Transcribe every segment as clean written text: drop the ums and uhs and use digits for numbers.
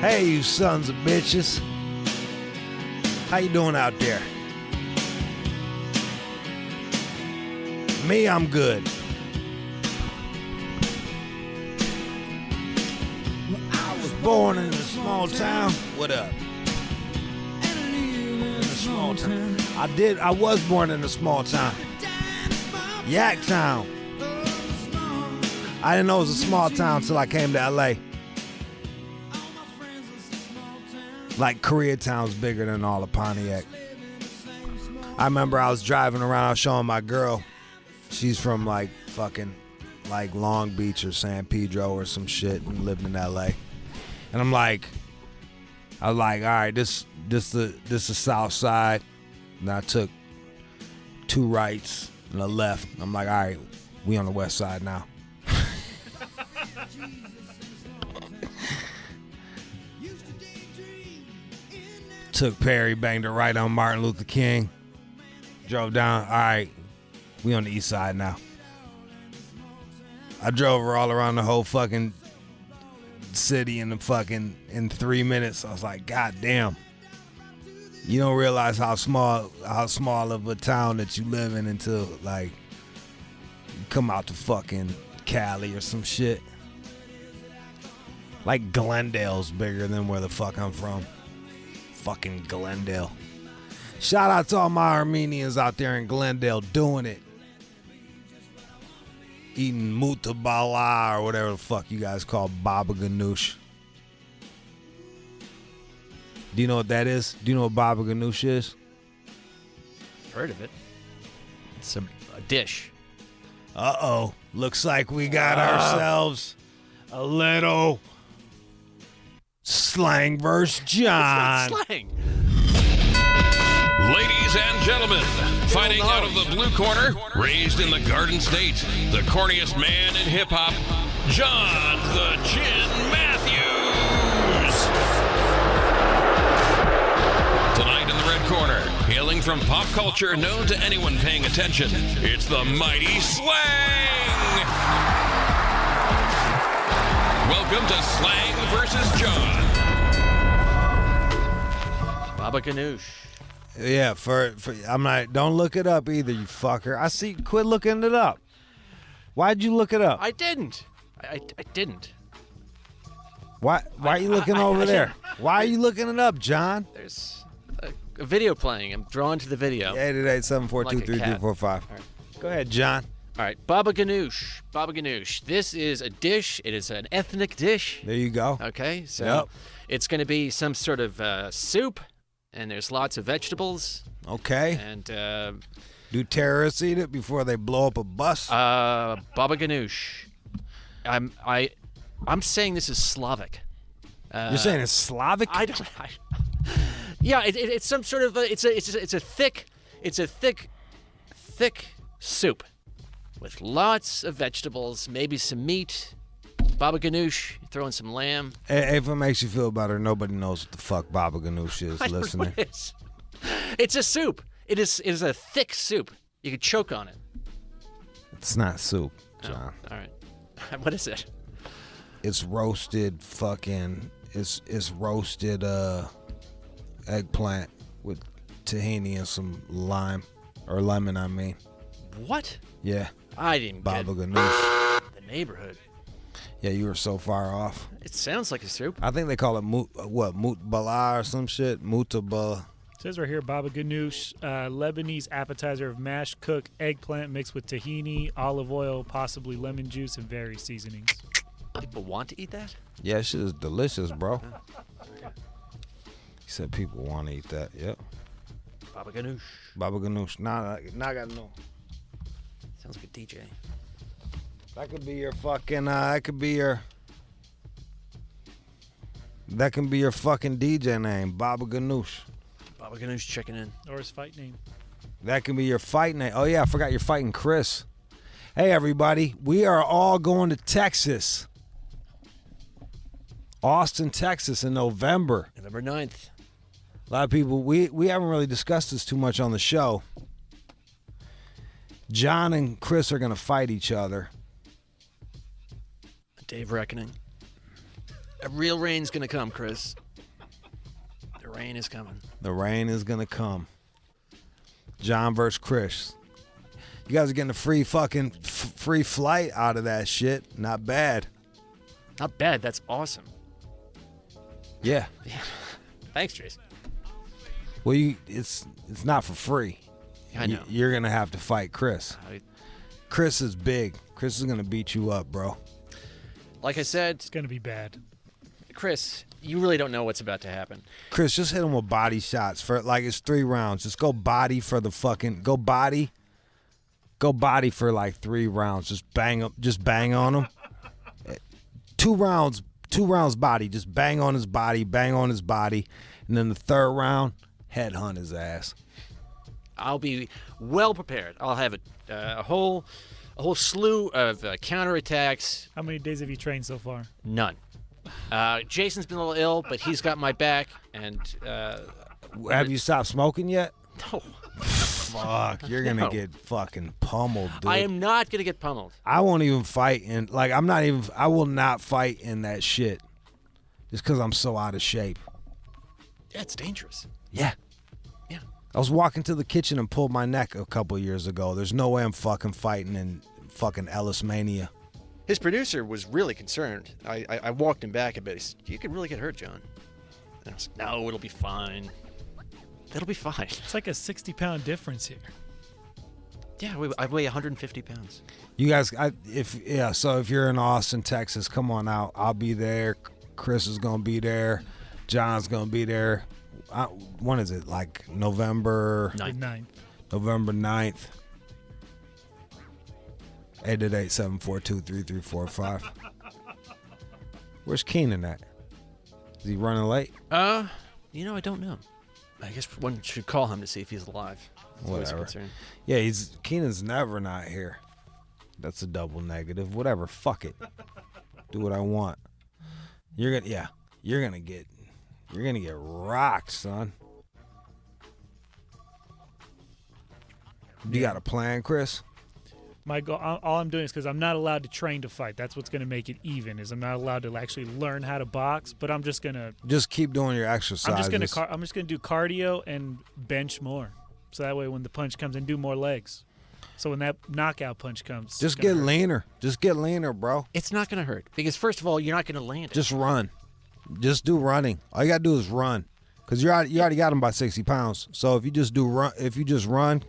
Hey, you sons of bitches. How you doing out there? Me, I'm good. I was born in a small town. What up? In a small town. I was born in a small town. Yak Town. I didn't know it was a small town until I came to LA. Like Koreatown's bigger than all of Pontiac. I remember I was driving around, I was showing my girl. She's from like fucking like Long Beach or San Pedro or some shit and lived in LA. And I was like, all right, this the south side. And I took 2 rights and a left. I'm like, all right, we on the west side now. Took Perry, banged it right on Martin Luther King. Drove down, all right, we on the east side now. I drove her all around the whole fucking city in 3 minutes. I was like, God damn. You don't realize how small of a town that you live in until like you come out to fucking Cali or some shit. Like Glendale's bigger than where the fuck I'm from. Fucking Glendale. Shout out to all my Armenians out there in Glendale doing it. Eating mutabala or whatever the fuck you guys call baba ganoush. Do you know what that is? Do you know what baba ganoush is? Heard of it. It's a dish. Uh-oh. Looks like we got ourselves a little slang versus John. It's slang. Ladies and gentlemen, fighting out of the blue corner, raised in the Garden State, the corniest man in hip-hop, John the Chin Matthews. Tonight in the red corner, hailing from pop culture known to anyone paying attention, it's the mighty Slang. Welcome to Slang versus John. Baba ganoush. Yeah, I'm not. Don't look it up either, you fucker. I see. Quit looking it up. Why'd you look it up? I didn't. I didn't. Why are you looking over there? Why are you looking it up, John? There's a video playing. I'm drawn to the video. 888-742-3345. Right. Go ahead, John. All right, baba ganoush. Baba ganoush. This is a dish. It is an ethnic dish. There you go. Okay, so It's going to be some sort of soup, and there's lots of vegetables. Okay. And do terrorists eat it before they blow up a bus? Baba ganoush. I'm saying this is Slavic. You're saying it's Slavic? Yeah, it's some sort of it's a thick soup with lots of vegetables, maybe some meat. Baba ganoush, throw in some lamb. If it makes you feel better, nobody knows what the fuck baba ganoush is. Listening, it's a soup. It is a thick soup. You could choke on it. It's not soup, John. Oh, all right. What is it? It's roasted fucking. It's roasted eggplant with tahini and some lime or lemon. I mean. What? Yeah. I didn't baba get ganoush. The neighborhood. Yeah, you were so far off. It sounds like a soup. I think they call it mutbala or some shit. Mutabala. It says right here, baba ganoush, Lebanese appetizer of mashed cooked eggplant mixed with tahini, olive oil, possibly lemon juice, and various seasonings. People want to eat that? Yeah, shit is delicious, bro. He said people want to eat that. Yep. Baba ganoush. Baba ganoush. Nah, I gotta know. Sounds like a DJ. That could be your fucking. That can be your fucking DJ name, Baba Ganoush. Baba Ganoush checking in. Or his fight name. That can be your fight name. Oh yeah, I forgot you're fighting Chris. Hey everybody, we are all going to Texas, Austin, Texas, in November. November 9th. A lot of people. We haven't really discussed this too much on the show. John and Chris are going to fight each other. A day of reckoning. A real rain's gonna come, Chris. The rain is coming. The rain is gonna come. John versus Chris. You guys are getting a free fucking free flight out of that shit. Not bad. Not bad. That's awesome. Yeah. Thanks, Jason. Well, it's not for free. I know. You're gonna have to fight Chris. I- Chris is big. Chris is gonna beat you up, bro. Like I said, It's going to be bad. Chris, you really don't know what's about to happen. Chris, just hit him with body shots for like it's 3 rounds. Just go body for the fucking go body for like 3 rounds. Just bang on him. 2 rounds body. Just bang on his body, and then the 3rd round, headhunt his ass. I'll be well prepared. I'll have a whole slew of counterattacks. How many days have you trained so far? None. Jason's been a little ill, but he's got my back. And Have you stopped smoking yet? no, Fuck, you're gonna No. get fucking pummeled, dude. I am not gonna get pummeled. I won't even fight in like I will not fight in that shit. Just because I'm so out of shape. Yeah, it's dangerous. Yeah. Yeah. I was walking to the kitchen and pulled my neck a couple years ago. There's no way I'm fucking fighting in fucking Ellismania. His producer was really concerned. I walked him back a bit. He said, "You could really get hurt, John." And I was like, "No, it'll be fine. It'll be fine." It's like a 60-pound difference here. Yeah, I weigh 150 pounds. You guys, so if you're in Austin, Texas, come on out. I'll be there. Chris is going to be there. John's going to be there. When is it? Like November 9th. November 9th. 888-742-3345. Where's Keenan at? Is he running late? I don't know. I guess one should call him to see if he's alive. That's always a Whatever. concern. Yeah, Keenan's never not here. That's a double negative. Whatever. Fuck it. Do what I want. You're gonna get rocked, son. You got a plan, Chris? My goal, all I'm doing is because I'm not allowed to train to fight. That's what's going to make it even. Is I'm not allowed to actually learn how to box. But I'm just gonna keep doing your exercises. I'm just gonna do cardio and bench more. So that way, when the punch comes, and do more legs. So when that knockout punch comes, Just get leaner. Just get leaner, bro. It's not going to hurt because first of all, you're not going to land it. Just run. Just do running. All you gotta do is run, cause you already got him by 60 pounds. So if you just run,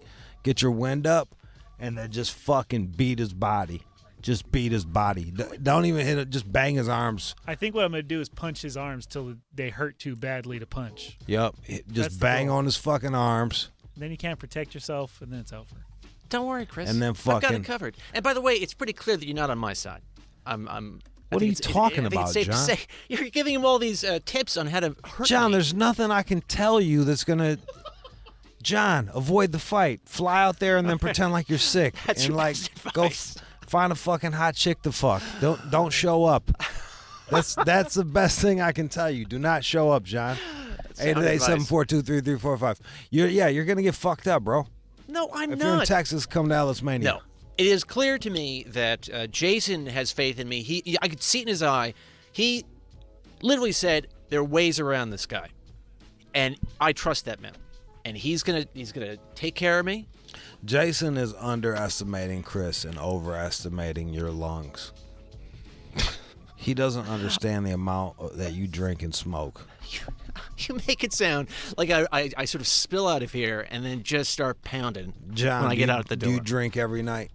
get your wind up, and then just fucking beat his body. Just beat his body. Don't even hit it. Just bang his arms. I think what I'm gonna do is punch his arms till they hurt too badly to punch. Yep. That's Just the bang goal. on his fucking arms. Then you can't protect yourself, and then it's over. Don't worry, Chris. And then I've got fucking- it covered. And by the way, it's pretty clear that you're not on my side. What are you talking I think about, it's safe John? to say you're giving him all these tips on how to hurt John, me. there's nothing I can tell you that's gonna. John, avoid the fight. Fly out there and then pretend like you're sick, That's and your like best go advice. find a fucking hot chick to fuck. Don't show up. That's the best thing I can tell you. Do not show up, John. sound 888-742-3345. You're gonna get fucked up, bro. No, I'm If not. you're in Texas, come to Ellismania. No. It is clear to me that Jason has faith in me. I could see it in his eye. He literally said, "There are ways around this guy," and I trust that man. And he's gonna take care of me. Jason is underestimating Chris and overestimating your lungs. He doesn't understand the amount that you drink and smoke. You make it sound like I sort of spill out of here and then just start pounding John, when I get out the door. Do you drink every night?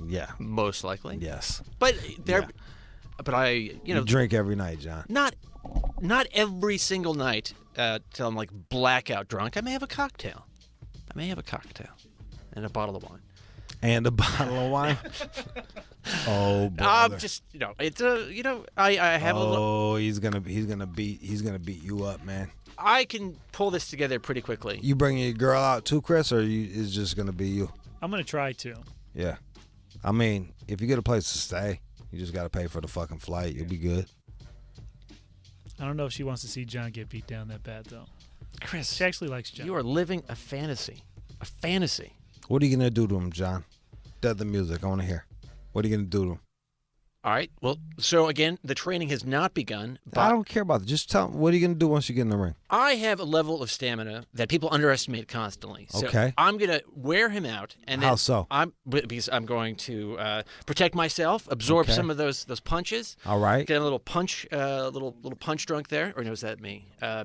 Yeah. Most likely. Yes. But there, Yeah. but I, You drink every night, John. not every single night till I'm like blackout drunk. I may have a cocktail. And a bottle of wine. And a bottle of wine. Oh, brother. Just it's I have a little. Oh, he's gonna beat you up, man. I can pull this together pretty quickly. You bringing your girl out too, Chris, or is just gonna be you? I'm gonna try to. Yeah. I mean, if you get a place to stay, you just gotta pay for the fucking flight. You'll be good. I don't know if she wants to see John get beat down that bad though. Chris, She actually likes John. you are living a fantasy. A fantasy. What are you gonna do to him, John? Dead the music. I want to hear. What are you gonna do to him? All right. Well, so again, the training has not begun. But I don't care about it. Just tell me, what are you going to do once you get in the ring? I have a level of stamina that people underestimate constantly. So Okay. I'm going to wear him out. And then How so? Because I'm going to protect myself, absorb some of those punches. All right. Get a little punch, little punch drunk there. Or no, is that me? A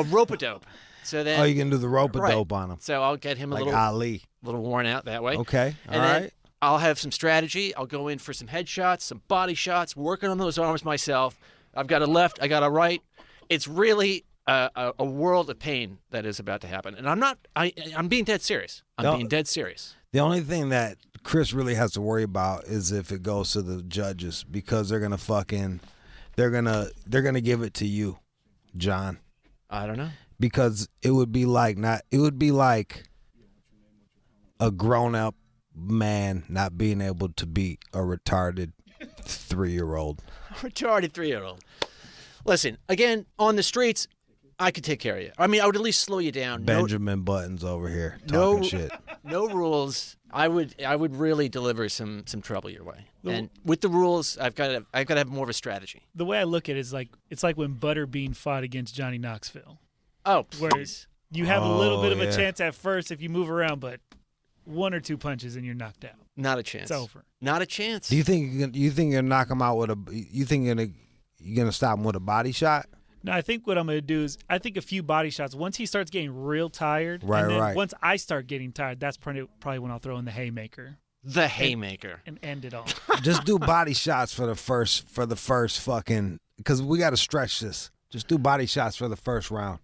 rope-a-dope. So then, You can do the rope-a-dope on him. So I'll get him Like Ali. little worn out that way. Okay. And All then right. I'll have some strategy. I'll go in for some headshots, some body shots, working on those arms myself. I've got a left, I got a right. It's really a world of pain that is about to happen. And I'm being dead serious. Being dead serious. The only thing that Chris really has to worry about is if it goes to the judges, because they're gonna give it to you, John. I don't know. Because it would be like a grown-up man not being able to beat a retarded 3-year-old. Retarded 3-year-old. Listen, again, on the streets, I could take care of you. I mean, I would at least slow you down. Benjamin Buttons over here talking shit. No rules. I would really deliver some trouble your way. And with the rules, I've got to have more of a strategy. The way I look at it is it's like when Butterbean fought against Johnny Knoxville. Oh, where please. You have a little bit of yeah. a chance at first if you move around, but 1 or 2 punches and you're knocked out. Not a chance. It's over. Not a chance. Do you think you're gonna knock him out with a? You think you're gonna stop him with a body shot? No, I think what I'm going to do is I think a few body shots. Once he starts getting real tired, Right, and then right. once I start getting tired, that's probably when I'll throw in the haymaker The haymaker. and end it all. Just do body shots for the first fucking, because we got to stretch this. Just do body shots for the first round.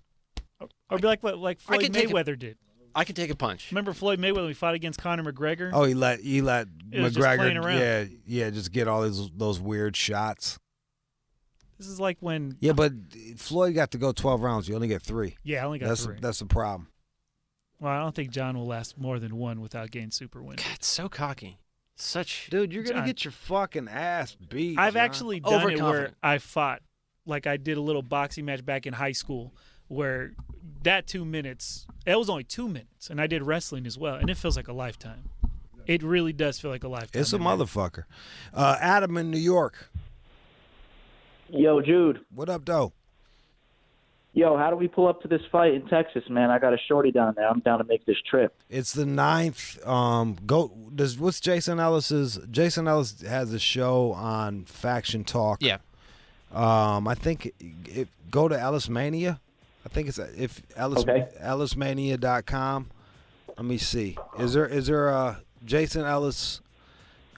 Or be like what Floyd can take Mayweather did. I can take a punch. Remember Floyd Mayweather when he fought against Conor McGregor? Oh, he let It was just playing McGregor, around. yeah, just get all those weird shots. This is like when Yeah, but Floyd got to go 12 rounds. You only get 3. I only got 3. That's the problem. Well, I don't think John will last more than 1 without getting super win. God, it's so cocky. Such. Dude, you're gonna John. get your fucking ass beat. I've John. actually done it where Overconfident. I fought, like I did a little boxing match back in high school where that 2 minutes, it was only 2 minutes, and I did wrestling as well, and it feels like a lifetime. It really does feel like a lifetime. It's a in there. motherfucker. Adam in New York. Yo, Jude. What up, though? Yo, how do we pull up to this fight in Texas, man? I got a shorty down there. I'm down to make this trip. It's the 9th. What's Jason Ellis's? Jason Ellis has a show on Faction Talk. Yeah. I think go to Ellismania. I think it's Ellismania.com. Let me see. Is there a Jason Ellis?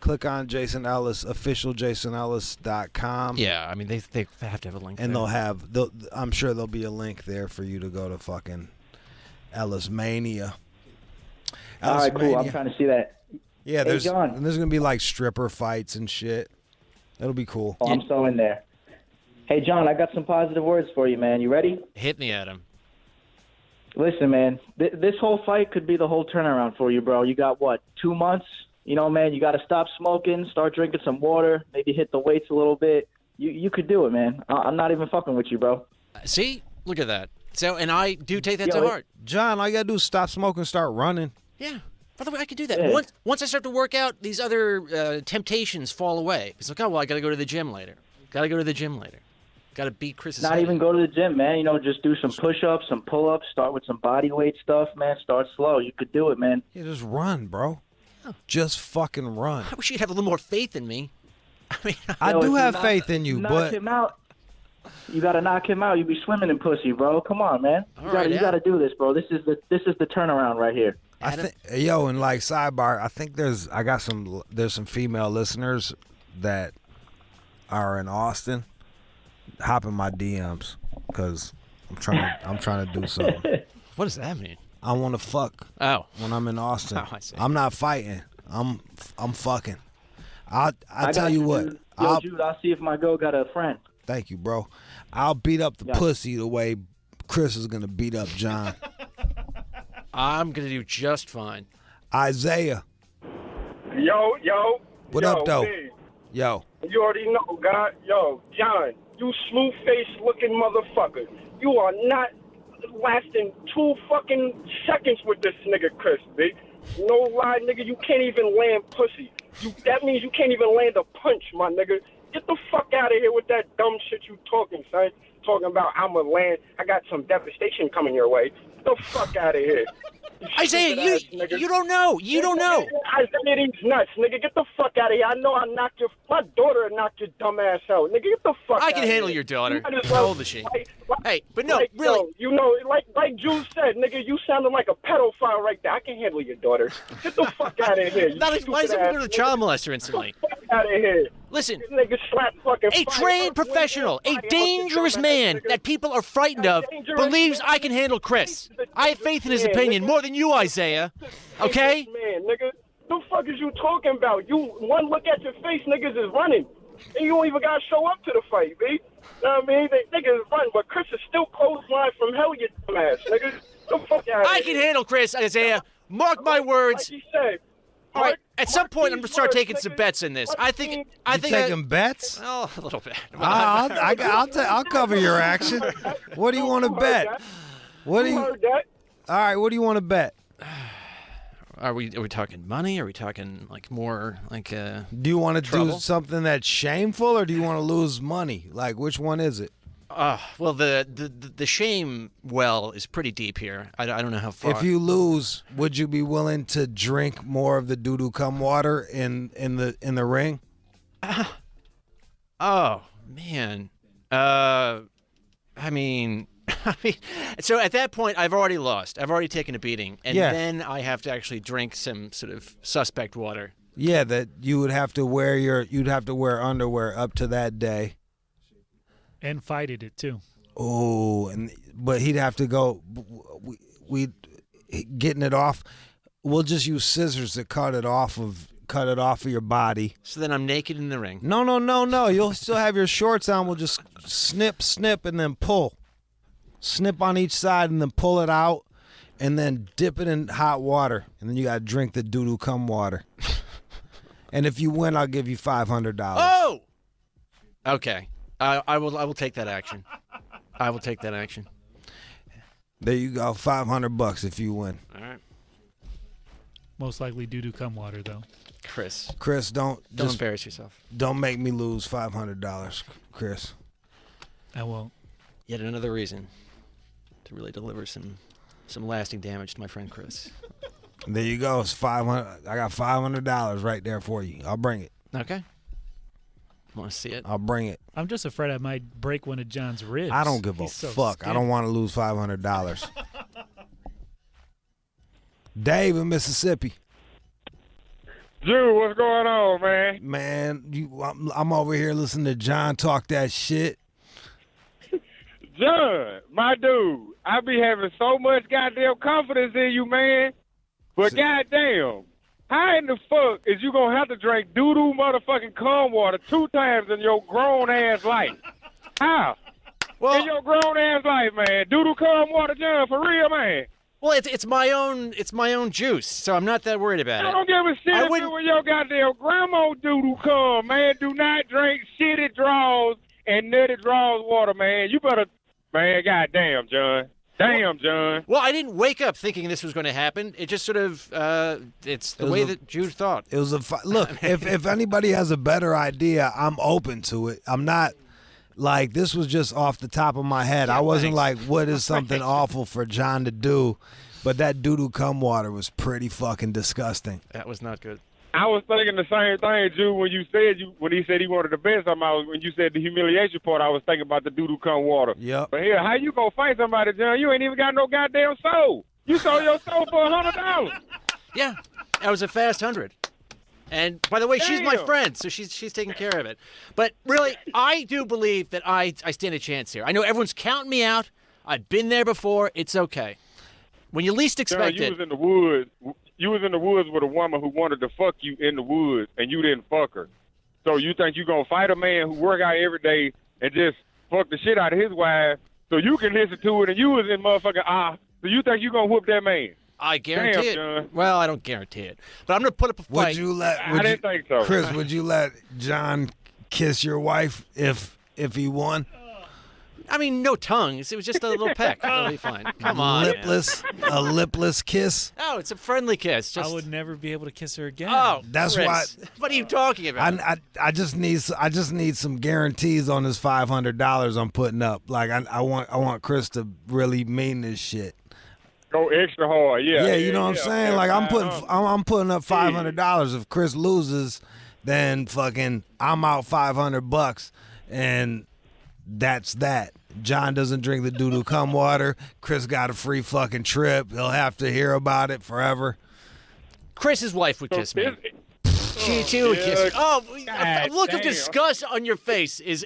Click on Jason Ellis, official JasonEllis.com. Yeah, I mean, they have to have a link And there. I'm sure there'll be a link there for you to go to fucking Ellismania. All right, cool. I'm trying to see that. Yeah, Hey, John. there's gonna be like stripper fights and shit. That'll be cool. Oh, I'm so in there. Hey, John, I got some positive words for you, man. You ready? Hit me, Adam. Listen, man, this whole fight could be the whole turnaround for you, bro. You got, 2 months? You know, man, you got to stop smoking, start drinking some water, maybe hit the weights a little bit. You could do it, man. I'm not even fucking with you, bro. See? Look at that. So, and I do take that to heart. John, all you gotta do is stop smoking, start running. Yeah. By the way, I could do that. Yeah. Once I start to work out, these other temptations fall away. It's like, oh, well, I got to go to the gym later. Got to beat Chris's Not height. even go to the gym, man. You know, just do some push-ups, some pull-ups, start with some body weight stuff, man. Start slow. You could do it, man. Yeah, just run, bro. Just fucking run. I wish you'd have a little more faith in me. I mean, I Yo, do if have you faith in you, knock but him out. You got to knock him out. You be swimming in pussy, bro. Come on, man. You right, got to do this, bro. This is the turnaround right here. I think, yo, and like sidebar, I think there's some female listeners that are in Austin. Hop in my DMs because I'm trying to do something. what does that mean? I want to fuck Oh. when I'm in Austin. Oh, I see. I'm not fighting. I'm fucking. I tell got you you, what. dude. Yo, Jude, I'll see if my girl got a friend. Thank you, bro. I'll beat up the Yeah. pussy the way Chris is gonna beat up John. I'm going to do just fine. Isaiah, Yo. what yo, up, though? man. Yo, You already know, God. Yo, John, you smooth-faced looking motherfucker. You are not lasting 2 fucking seconds with this nigga Chris, big. No lie, nigga, you can't even land pussy. That means you can't even land a punch, my nigga. Get the fuck out of here with that dumb shit you talking, son. Talking about I'm a land. I got some devastation coming your way. Get the fuck out of here. Isaiah, you don't know. You don't know. Isaiah, these nuts, nigga. Get the fuck out of here. I know I knocked my daughter knocked your dumb ass out, nigga. Get the fuck out I of here. can handle your daughter. How old is she? Hey, but no, really. You know, like Jude said, nigga, you sounded like a pedophile right there. I can handle your daughter. Get the fuck out of here. Why is it going to child molester instantly? Get the fuck out of here. Listen, this nigga slap fucking a trained professional, a dangerous man that people are frightened of, believes I can handle Chris. I have faith in his opinion more than you, Isaiah. Okay? Man, nigga, the fuck is you talking about? You one look at your face, niggas is running, and you don't even gotta show up to the fight, B. You know what I mean? They niggas is running, but Chris is still clothesline from hell, you dumbass, nigga. The fuck out of I here. can handle Chris, Isaiah. Mark my words. Like he said. All right, at some point, I'm gonna start taking some bets in this. I think. Taking bets? Oh, a little bit. I'll cover your action. What do you want to bet? What do you? Heard that? All right, what do you want to bet? Are we talking money? Are we talking like more like Do you want to do something that's shameful, or do you want to lose money? Like, which one is it? Well, the shame well is pretty deep here. I don't know how far. If you lose, would you be willing to drink more of the doo-doo cum water in the ring? Oh man. I mean, so at that point, I've already lost. I've already taken a beating, and then I have to actually drink some sort of suspect water. Yeah, that you would have to wear underwear up to that day. And fighted it too. Oh, but he'd have to go. We getting it off. We'll just use scissors to cut it off of your body. So then I'm naked in the ring. No. You'll still have your shorts on. We'll just snip, and then pull. Snip on each side and then pull it out, and then dip it in hot water, and then you gotta drink the doo-doo cum water. And if you win, I'll give you $500. Oh, okay. I will take that action. I will take that action. There you go, $500 if you win. All right. Most likely doo-doo cum water, though. Chris, don't embarrass yourself. Don't make me lose $500, Chris. I won't. Yet another reason to really deliver some lasting damage to my friend Chris. There you go. It's $500. I got $500 right there for you. I'll bring it. Okay. Want to see it? I'll bring it. I'm just afraid I might break one of John's ribs. I don't give a fuck. Skinny. I don't want to lose $500. Dave in Mississippi. Jude, what's going on, man? Man, I'm over here listening to John talk that shit. John, my dude, I be having so much goddamn confidence in you, man. But goddamn, how in the fuck is you gonna have to drink doo-doo motherfucking cum water 2 times in your grown-ass life? How? Well, in your grown-ass life, man. Doo-doo cum water, John, for real, man. Well, it's my own juice, so I'm not that worried about it. I don't give a shit if it was your goddamn grandma doo-doo cum, man. Do not drink shitty draws and nutty draws water, man. You better... Man, goddamn, John. Damn, John. Well, I didn't wake up thinking this was going to happen. It just sort of, it's the way that Jude thought. It was look, if anybody has a better idea, I'm open to it. I'm not, like, this was just off the top of my head. I wasn't like, what is something awful for John to do? But that doo-doo cum water was pretty fucking disgusting. That was not good. I was thinking the same thing, Jude, when he said he wanted the best. When you said the humiliation part, I was thinking about the doo-doo cum water. Yep. But here, how you gonna fight somebody, John? You ain't even got no goddamn soul. You sold your soul for $100. Yeah, that was a fast 100. And by the way, she's my Damn. friend, so she's taking care of it. But really, I do believe that I stand a chance here. I know everyone's counting me out. I've been there before. It's okay. When you least expect John, you it. was in the woods. You was in the woods with a woman who wanted to fuck you in the woods, and you didn't fuck her. So you think you gonna fight a man who work out every day and just fuck the shit out of his wife so you can listen to it, and you was in motherfucking so you think you gonna whoop that man? I guarantee it. John. Well, I don't guarantee it, but I'm gonna put up a fight. I didn't think so. Chris, would you let John kiss your wife if he won? I mean, no tongues. It was just a little peck. It'll be fine. Come on, man. A lipless kiss. Oh, it's a friendly kiss. Just... I would never be able to kiss her again. Oh, That's Chris, why. What are you talking about? I just need some guarantees on this $500 I'm putting up. Like I want Chris to really mean this shit. Go extra hard, yeah. Yeah, you know what I'm saying? Like I'm putting up $500. If Chris loses, then fucking I'm out $500, and that's that. John doesn't drink the doo-doo cum water. Chris got a free fucking trip. He'll have to hear about it forever. Chris's wife would kiss me. She would kiss me. Oh, a look of disgust on your face is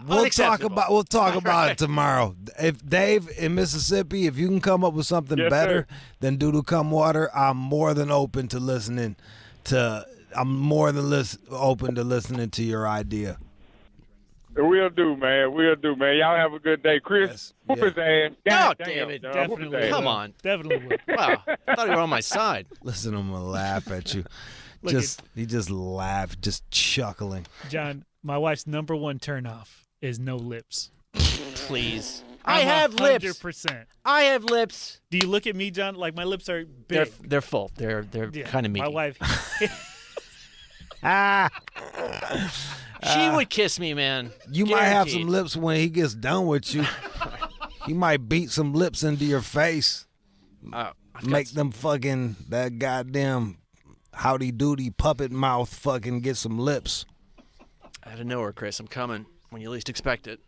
We'll talk about it tomorrow. If Dave in Mississippi, if you can come up with something better than doo-doo cum water, I'm more than open to listening to. Open to listening to your idea. We'll do, man. Y'all have a good day. Chris, whoop his ass. God damn it. Definitely. Come on. Definitely would. Wow. I thought you were on my side. Listen, I'm gonna laugh at you. He just laughed, just chuckling. John, my wife's number one turnoff is no lips. Please. I have lips. 100%. I have lips. Do you look at me, John? Like my lips are big. They're full. They're kind of meaty. My wife. She would kiss me, man. You might have some lips when he gets done with you. He might beat some lips into your face. Make them fucking that goddamn howdy doody puppet mouth fucking get some lips. Out of nowhere, Chris. I'm coming when you least expect it.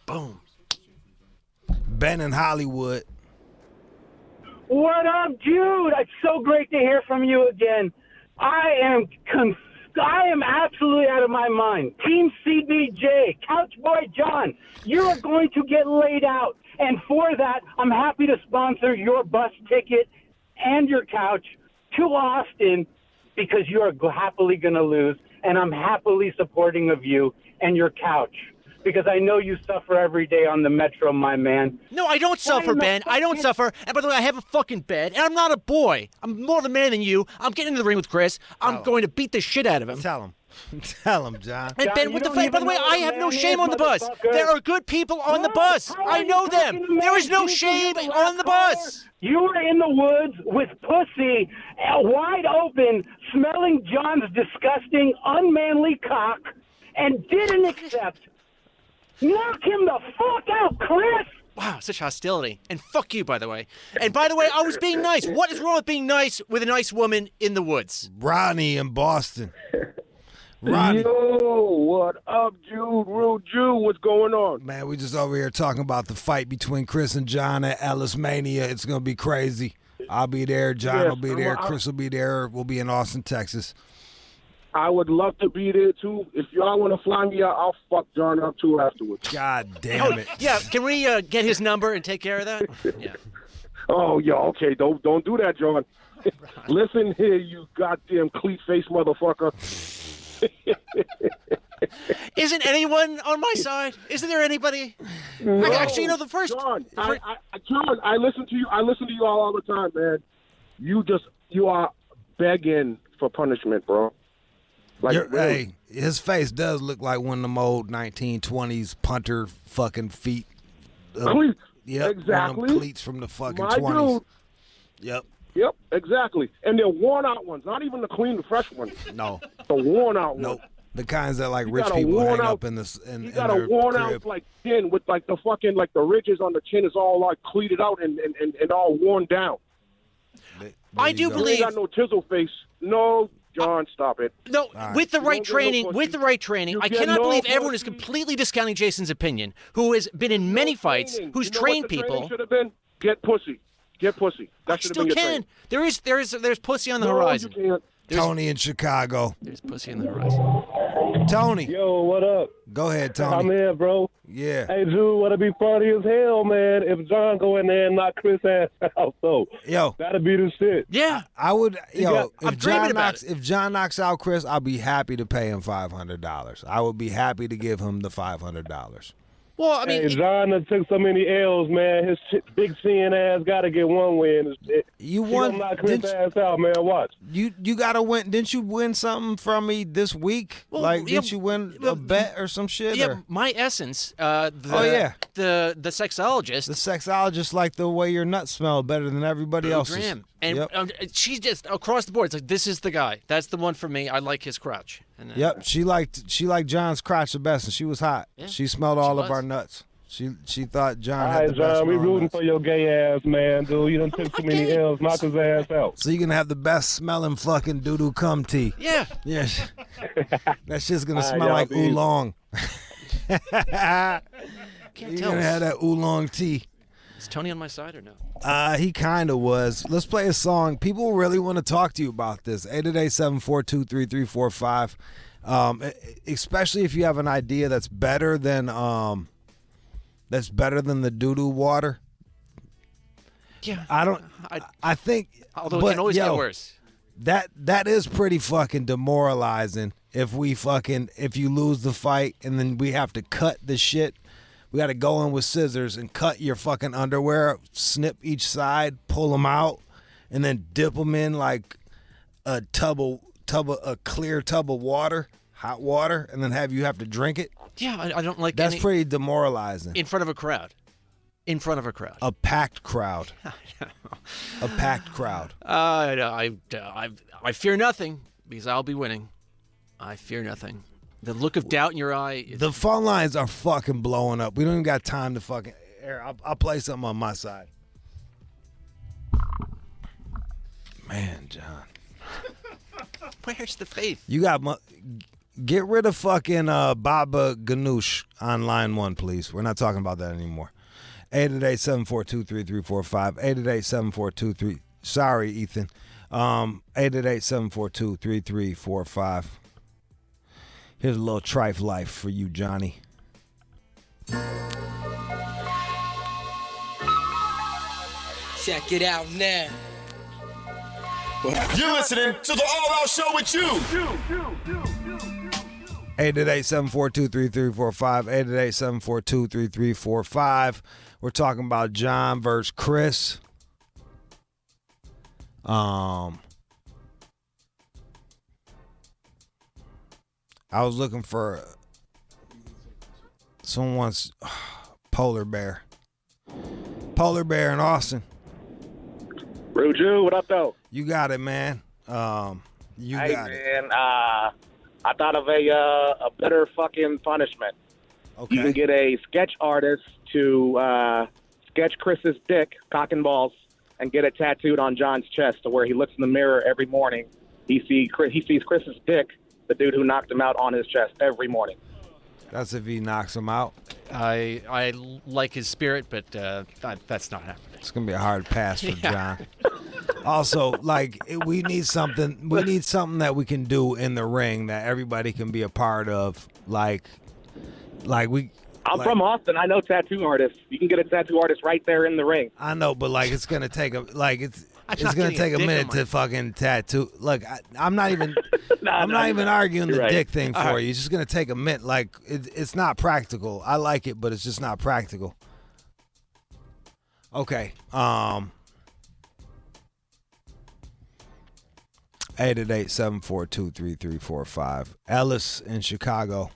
Boom. Ben in Hollywood. What up, Jude? It's so great to hear from you again. I am absolutely out of my mind. Team CBJ, Couch Boy John, you are going to get laid out. And for that, I'm happy to sponsor your bus ticket and your couch to Austin because you are happily going to lose. And I'm happily supporting of you and your couch because I know you suffer every day on the Metro, my man. No, I don't suffer, Ben. I don't suffer. And by the way, I have a fucking bed, and I'm not a boy. I'm more of a man than you. I'm getting in the ring with Chris. I'm going to beat the shit out of him. Tell him. Tell him, John. And Ben, with the fact, by the way, I have no shame on the bus. There are good people on the bus. I know them. There is no shame on the bus. You were in the woods with pussy wide open, smelling John's disgusting, unmanly cock, and didn't accept. Knock him the fuck out, Chris! Wow, such hostility. And fuck you, by the way. And by the way, I was being nice. What is wrong with being nice with a nice woman in the woods? Ronnie in Boston. Ronnie. Yo, what up, Jude? Rude Jude, what's going on? Man, we just over here talking about the fight between Chris and John at Ellismania. It's going to be crazy. I'll be there. John will be there. Chris will be there. We'll be in Austin, Texas. I would love to be there, too. If y'all want to fly me out, I'll fuck John up, too, afterwards. God damn it. Yeah, can we get his number and take care of that? Yeah. Oh, yeah, okay. Don't do that, John. Listen here, you goddamn cleat-faced motherfucker. Isn't anyone on my side? Isn't there anybody? No. Actually, the first... John, John, I listen to you. I listen to you all the time, man. You are begging for punishment, bro. Like, really. Hey, his face does look like one of them old 1920s punter fucking feet. Cleats. Yep, exactly. One of them cleats from the fucking My 20s. Dude. Yep, exactly. And they're worn out ones, not even the clean, the fresh ones. No. The worn out ones. Nope. The kinds that like You rich got a people worn hang out- up in this in You got their a worn crib. out like chin with like the fucking like the ridges on the chin is all like cleated out and all worn down. I do You believe... ain't got no chisel face. No, John, stop it. No, right. with the You right don't get no training, pussy. I get cannot no believe everyone is pussy. completely discounting Jason's opinion, who has been in many fights, Training. who's You know trained what the training people. should have been? Get pussy. Get pussy. I That should have still been your can. training. There's pussy on the No, horizon. you can't. Tony in Chicago. There's pussy on the horizon. Tony. Yo, what up? Go ahead, I'm Tony. here, bro. Yeah. Hey, Drew, what'd be funny as hell, man, if John go in there and knock Chris ass out, so Yo, that'd be the shit. Yeah. I would. I'm dreaming about If John knocks out Chris, I'll be happy to pay him $500. I would be happy to give him the $500. Well, I mean, Hey, John done took so many L's, man. His big chin ass got to get one win. You won. Knock his ass out, man. Watch. You got to win. Didn't you win something from me this week? Well, didn't you win a bet or some shit? Yeah, or? my essence. yeah. The sexologist. The sexologist liked the way your nuts smell better than everybody else's. Graham. And she's just across the board. It's like, this is the guy. That's the one for me. I like his crotch. And, Yep, she liked John's crotch the best, and she was hot. Yeah, she smelled all of was. our nuts. She thought John All had right, the best. John, we smelling rooting nuts. for your gay ass, man, dude. You done took too many L's. Knock his ass out. So you're gonna have the best smelling fucking doo-doo cum tea. Yeah. Yeah. That shit's gonna All right, smell y'all like be easy. oolong. Can't You're tell. gonna have that oolong tea. Is Tony on my side or no? He kind of was. Let's play a song. People really want to talk to you about this. 888-742-3345. Especially if you have an idea that's better than the doo-doo water. Yeah. I think. Although but, it can always get worse. That is pretty fucking demoralizing. If you lose the fight and then we have to cut the shit. We got to go in with scissors and cut your fucking underwear, snip each side, pull them out, and then dip them in like a clear tub of water, hot water, and then have to drink it. Yeah, I don't like That's pretty demoralizing. in front of a crowd. In front of a crowd. A packed crowd. A packed crowd. I fear nothing because I'll be winning. I fear nothing. The look of doubt in your eye. The phone lines are fucking blowing up. We don't even got time to fucking. I'll play something on my side. Man, John. Where's the faith? You got. Get rid of fucking Baba Ganoush on line 1, please. We're not talking about that anymore. 888-742-3345. 888-742-3. Sorry, Ethan. 888-742-3345. Here's a little trife life for you, Johnny. Check it out now. You're listening to the All Out Show with you. 888-742-3345. 888-742-3345. We're talking about John versus Chris. I was looking for someone's polar bear. Polar bear in Austin. Rude Jude, what up, though? You got it, man. You got it. Man, I thought of a better fucking punishment. Okay. You can get a sketch artist to sketch Chris's dick, cock and balls, and get it tattooed on John's chest to where he looks in the mirror every morning. He sees Chris's dick, the dude who knocked him out, on his chest every morning. That's if he knocks him out. I like his spirit, but that's not happening. It's gonna be a hard pass for John. Also, we need something. We need something that we can do in the ring that everybody can be a part of. I'm from Austin. I know tattoo artists. You can get a tattoo artist right there in the ring. I know, but it's gonna take a it's not gonna getting take a a dick minute on my- to fucking tattoo. Look, I'm not even I'm not even arguing the You're right. dick thing for All right. you. It's just gonna take a minute. It's not practical. I like it, but it's just not practical. Okay. 888-742-3345. Ellis in Chicago.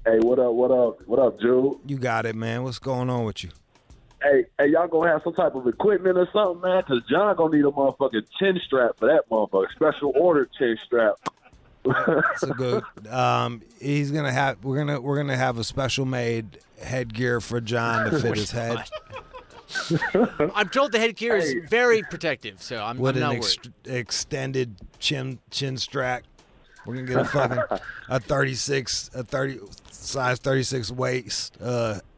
Hey, what up? What up, Jude? You got it, man. What's going on with you? Hey, y'all gonna have some type of equipment or something, man? Cause John gonna need a motherfucking chin strap for that motherfucker. Special order chin strap. It's a good. He's gonna have. We're gonna have a special made headgear for John to fit his head I'm told the headgear is very protective, so I'm with not an worried. extended chin strap. We're gonna get a fucking size 36 waist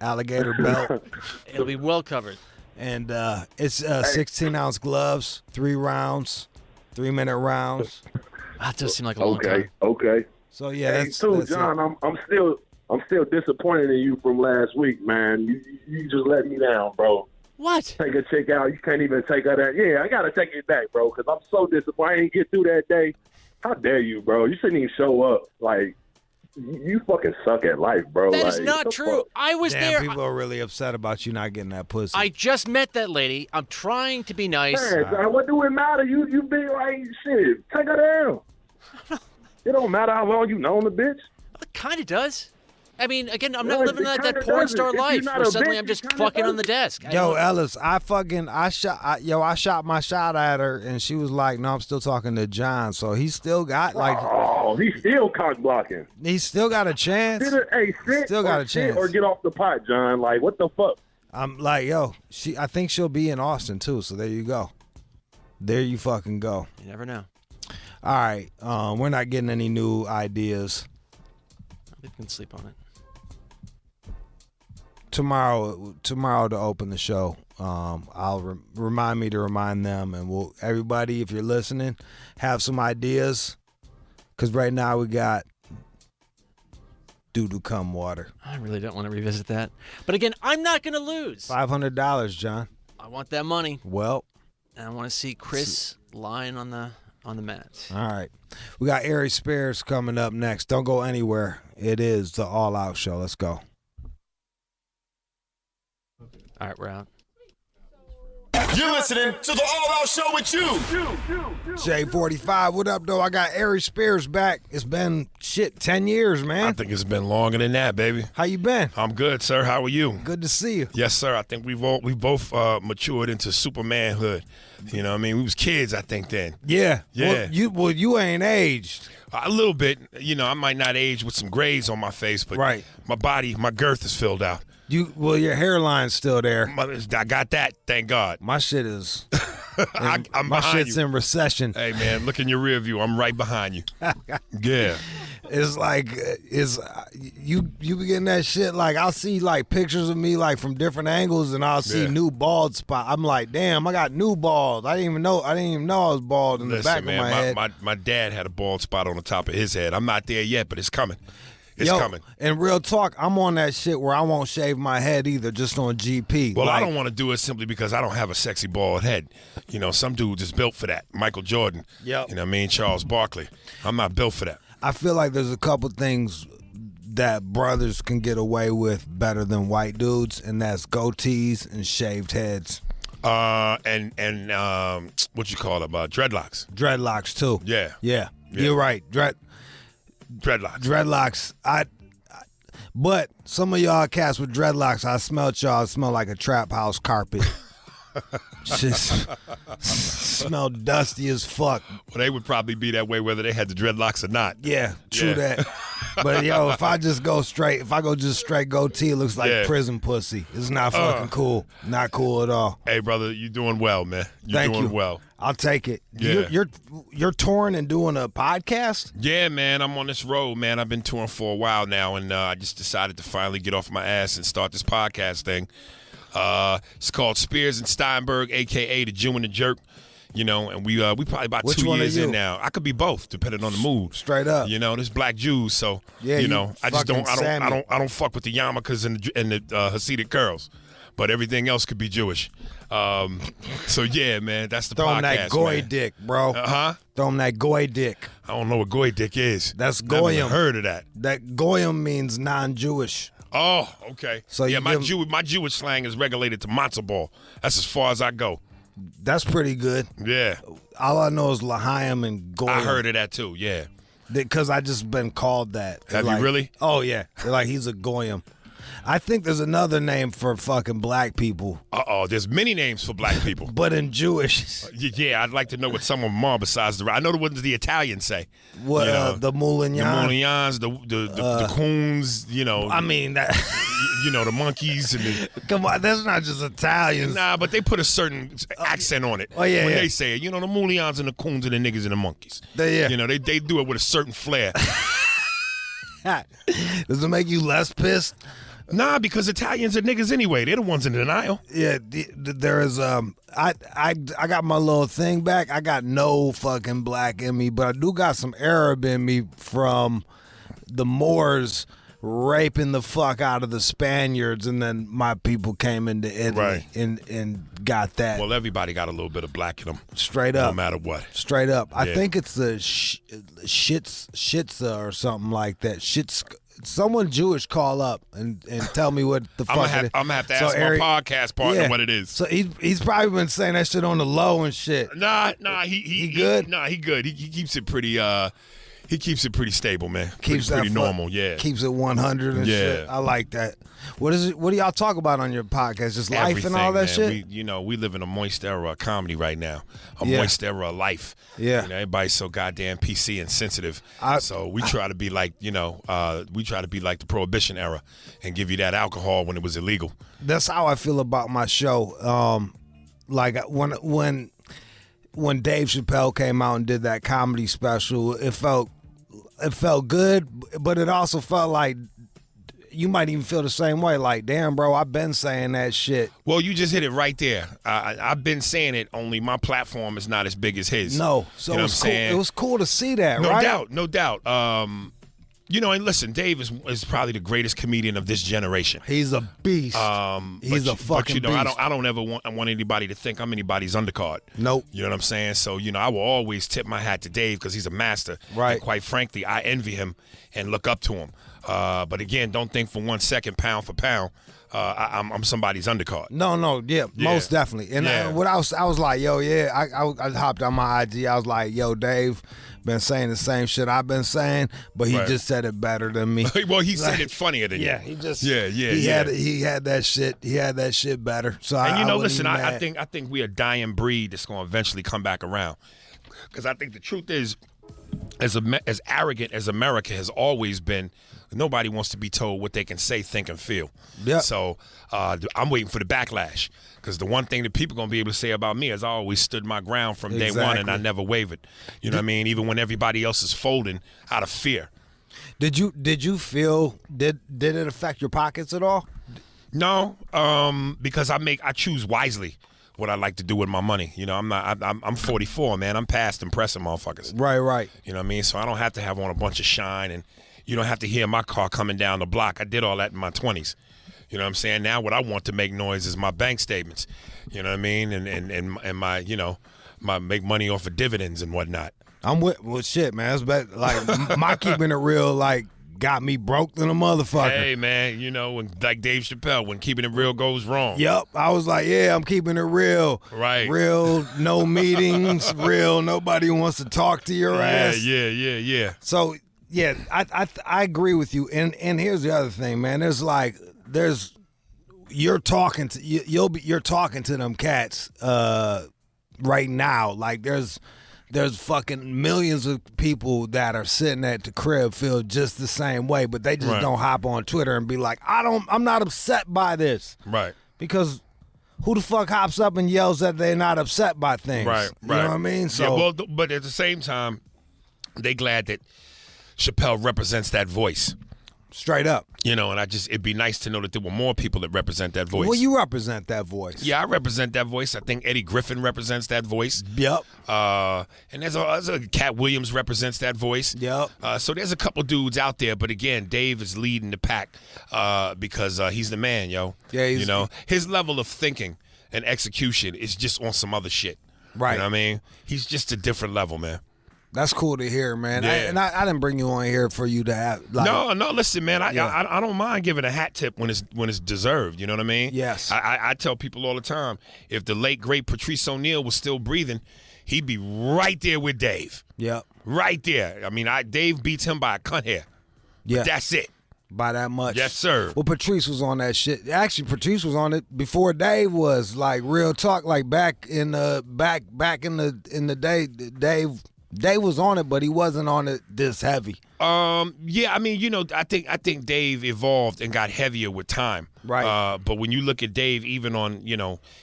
alligator belt, It'll be well covered. and it's 16-ounce gloves, 3 rounds, 3-minute rounds. That does seem like a long time. Okay. So yeah, Hey, that's John, it. I'm still disappointed in you from last week, man. You just let me down, bro. What? Take a chick out, you can't even take her that. Yeah, I gotta take it back, bro, because I'm so disappointed. I didn't get through that day. How dare you, bro? You shouldn't even show up. You fucking suck at life, bro. That like, is not true. Fuck? I was there. People are really upset about you not getting that pussy. I just met that lady. I'm trying to be nice. Man, son, what do it matter? You be like, shit, take her down. It don't matter how long you known the bitch. It kind of does. I mean, again, I'm not living that porn star life where suddenly I'm just fucking on the desk. Yo, Ellis, I shot my shot at her, and she was like, "No, I'm still talking to John." So he still got like, oh, he's still cock blocking. He's still got a chance. Sit still got a chance. Or get off the pot, John. Like, what the fuck? I'm like, yo, I think she'll be in Austin too. So there you go. There you fucking go. You never know. All right, we're not getting any new ideas. We can sleep on it. Tomorrow to open the show, I'll remind me to remind them, and everybody, if you're listening, have some ideas, because right now we got doo-doo cum water. I really don't want to revisit that, but again, I'm not going to lose. $500, John. I want that money. Well, and I want to see Chris lying on the mat. All right, we got Aries Spears coming up next. Don't go anywhere. It is the All Out Show. Let's go. All right, we're out. You're listening to the All Out Show with you. J45, what up, though? I got Aries Spears back. It's been, 10 years, man. I think it's been longer than that, baby. How you been? I'm good, sir. How are you? Good to see you. Yes, sir. I think we both matured into supermanhood. You know what I mean? We was kids, I think, then. Yeah. Yeah. Well, you ain't aged. A little bit. You know, I might not age with some grays on my face, but my body, my girth is filled out. Your hairline's still there. I got that, thank God. My shit is. I'm my behind shit's you. in recession. Hey man, look in your rear view. I'm right behind you. Yeah. It's like you be getting that shit. Like I'll see like pictures of me like from different angles, and I'll see new bald spot. I'm like, damn, I got new bald. I didn't even know I was bald in the back of my head. My dad had a bald spot on the top of his head. I'm not there yet, but it's coming. It's coming. And real talk, I'm on that shit where I won't shave my head either, just on GP. Well, I don't want to do it simply because I don't have a sexy bald head. You know, some dudes is built for that. Michael Jordan. Yep. You know what I mean? Charles Barkley. I'm not built for that. I feel like there's a couple things that brothers can get away with better than white dudes, and that's goatees and shaved heads. And what you call them? Dreadlocks. Dreadlocks too. Yeah. You're right. Dreadlocks. But some of y'all cats with dreadlocks, I smelled y'all smell like a trap house carpet. Just smell dusty as fuck. Well, they would probably be that way whether they had the dreadlocks or not. Yeah, true that. But yo, if I go just straight goatee, it looks like prison pussy. It's not fucking cool. Not cool at all. Hey, brother, you doing well, man. You're doing well. I'll take it. Yeah. You're touring and doing a podcast? Yeah, man. I'm on this road, man. I've been touring for a while now, and I just decided to finally get off my ass and start this podcast thing. It's called Spears and Steinberg, a.k.a. the Jew and the Jerk. You know, and we probably about Which 2 one years are you? in now. I could be both, depending on the mood. Straight up. You know, there's black Jews, so yeah, you know, I just don't Sammy. I don't fuck with the yarmulkes and the Hasidic girls, but everything else could be Jewish. So yeah, man, that's the Throw podcast. him that goy man. dick, bro. Throw him that goy dick. I don't know what goy dick is. That's Never goyim. heard of that. That goyim means non-Jewish. Oh, okay. So yeah, my my Jewish slang is regulated to matzo ball. That's as far as I go. That's pretty good. Yeah. All I know is L'chaim and goyim. I heard of that too. Yeah. Because I just been called that. Have like, you really? Oh yeah. They're like he's a goyim. I think there's another name for fucking black people. There's many names for black people. But in Jewish. Yeah, I'd like to know what some of them are besides I know what the Italians say. What, you know, the Moulignans? The Moulignans, the coons, you know. I mean, that. You know, the monkeys and the. Come on, that's not just Italians. Nah, but they put a certain accent on it. Oh, yeah. When they say it. You know, the Moulignans and the coons and the niggas and the monkeys. Yeah. You know, they do it with a certain flair. Does it make you less pissed? Nah, because Italians are niggas anyway. They're the ones in denial. Yeah, there is. I got my little thing back. I got no fucking black in me, but I do got some Arab in me from the Moors raping the fuck out of the Spaniards, and then my people came into Italy and got that. Well, everybody got a little bit of black in them. Straight up. No matter what. Straight up. Yeah. I think it's the Shitza or something like that. Someone Jewish call up and tell me what the fuck it is. I'm going to have to ask my podcast partner what it is. So he's probably been saying that shit on the low and shit. Nah, he good? He good. He keeps it pretty he keeps it pretty stable, man. Keeps pretty that normal, yeah. Keeps it 100 and shit. I like that. What do y'all talk about on your podcast? Just life Everything, and all that man. shit? We live in a moist era of comedy right now. A moist era of life. Yeah. Everybody's so goddamn PC and sensitive. So we try to be like, the Prohibition era and give you that alcohol when it was illegal. That's how I feel about my show. Like when Dave Chappelle came out and did that comedy special, it felt good, but it also felt like you might even feel the same way. Like, damn, bro, I've been saying that shit. Well, you just hit it right there. I've been saying it, only my platform is not as big as his. No, so you know what I'm saying? It was cool to see that, no right? No doubt. And listen, Dave is probably the greatest comedian of this generation. He's a beast. He's a fucking beast. I don't ever want anybody to think I'm anybody's undercard. Nope. You know what I'm saying? So, I will always tip my hat to Dave because he's a master. Right. And quite frankly, I envy him and look up to him. But again, don't think for 1 second, pound for pound, I'm somebody's undercard. No, yeah, most definitely. And I was like, yo, I hopped on my IG. I was like, yo, Dave been saying the same shit I've been saying, but he just said it better than me. Well, he said it funnier than you. Yeah, he just he had that shit. He had that shit better. So listen, I think we're a dying breed that's going to eventually come back around. Because I think the truth is, as arrogant as America has always been, nobody wants to be told what they can say, think, and feel. Yeah. So I'm waiting for the backlash. Because the one thing that people going to be able to say about me is I always stood my ground from day one and I never wavered. You know what I mean? Even when everybody else is folding out of fear. Did you feel, did it affect your pockets at all? No, because I choose wisely what I like to do with my money. I'm 44, man. I'm past impressing motherfuckers. Right. You know what I mean? So I don't have to have on a bunch of shine, and you don't have to hear my car coming down the block. I did all that in my 20s. You know what I'm saying? Now what I want to make noise is my bank statements. You know what I mean? And my, my make money off of dividends and whatnot. I'm with shit, man. It's better, like my keeping it real, like got me broke than a motherfucker. Hey, man, when like Dave Chappelle, when keeping it real goes wrong. Yep. I was like, yeah, I'm keeping it real. Right. Real, no meetings, real, nobody wants to talk to your ass. Yeah. So, yeah, I agree with you. And here's the other thing, man. You're talking to them cats right now. Like there's fucking millions of people that are sitting at the crib feel just the same way, but they just don't hop on Twitter and be like, I'm not upset by this. Right. Because who the fuck hops up and yells that they're not upset by things? Right. You know what I mean? So but at the same time, they glad that Chappelle represents that voice. Straight up. And it'd be nice to know that there were more people that represent that voice. Well, you represent that voice. Yeah, I represent that voice. I think Eddie Griffin represents that voice. Yep. And there's a Cat Williams represents that voice. Yep. So there's a couple dudes out there, but again, Dave is leading the pack because he's the man, yo. Yeah, his level of thinking and execution is just on some other shit. Right. You know what I mean? He's just a different level, man. That's cool to hear, man. Yeah. I didn't bring you on here for you to have. Like, no. Listen, man. I don't mind giving a hat tip when it's deserved. You know what I mean? Yes. I tell people all the time, if the late great Patrice O'Neal was still breathing, he'd be right there with Dave. Yep. Right there. I mean, Dave beats him by a cunt hair. Yeah. But that's it. By that much. Yes, sir. Well, Patrice was on that shit. Actually, Patrice was on it before Dave was. Like real talk. Like back in the day, Dave was on it, but he wasn't on it this heavy. Yeah, I mean, I think Dave evolved and got heavier with time. Right. But when you look at Dave, even on,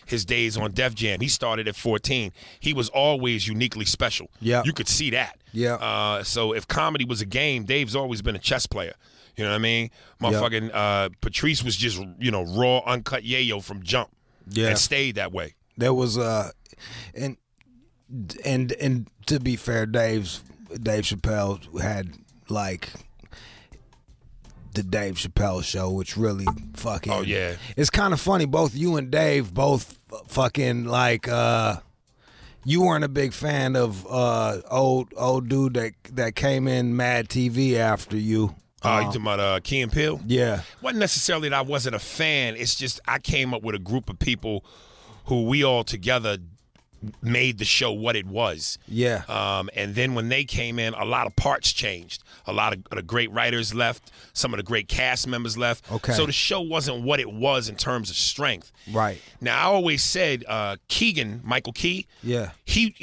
his days on Def Jam, he started at 14. He was always uniquely special. Yeah. You could see that. Yeah. So if comedy was a game, Dave's always been a chess player. You know what I mean? Motherfucking Patrice was just, raw, uncut yayo from jump. Yeah. And stayed that way. There was and to be fair, Dave Chappelle had like the Dave Chappelle show, which really fucking. Oh yeah. It's kind of funny. Both you and Dave both fucking like. You weren't a big fan of old dude that came in Mad TV after you. You talking about Key and Peele? Yeah. Wasn't necessarily that I wasn't a fan. It's just I came up with a group of people who we all together made the show what it was. Yeah. And then when they came in, a lot of parts changed. A lot of the great writers left. Some of the great cast members left. Okay. So the show wasn't what it was in terms of strength. Right. Now, I always said Keegan, Michael Key, Yeah. he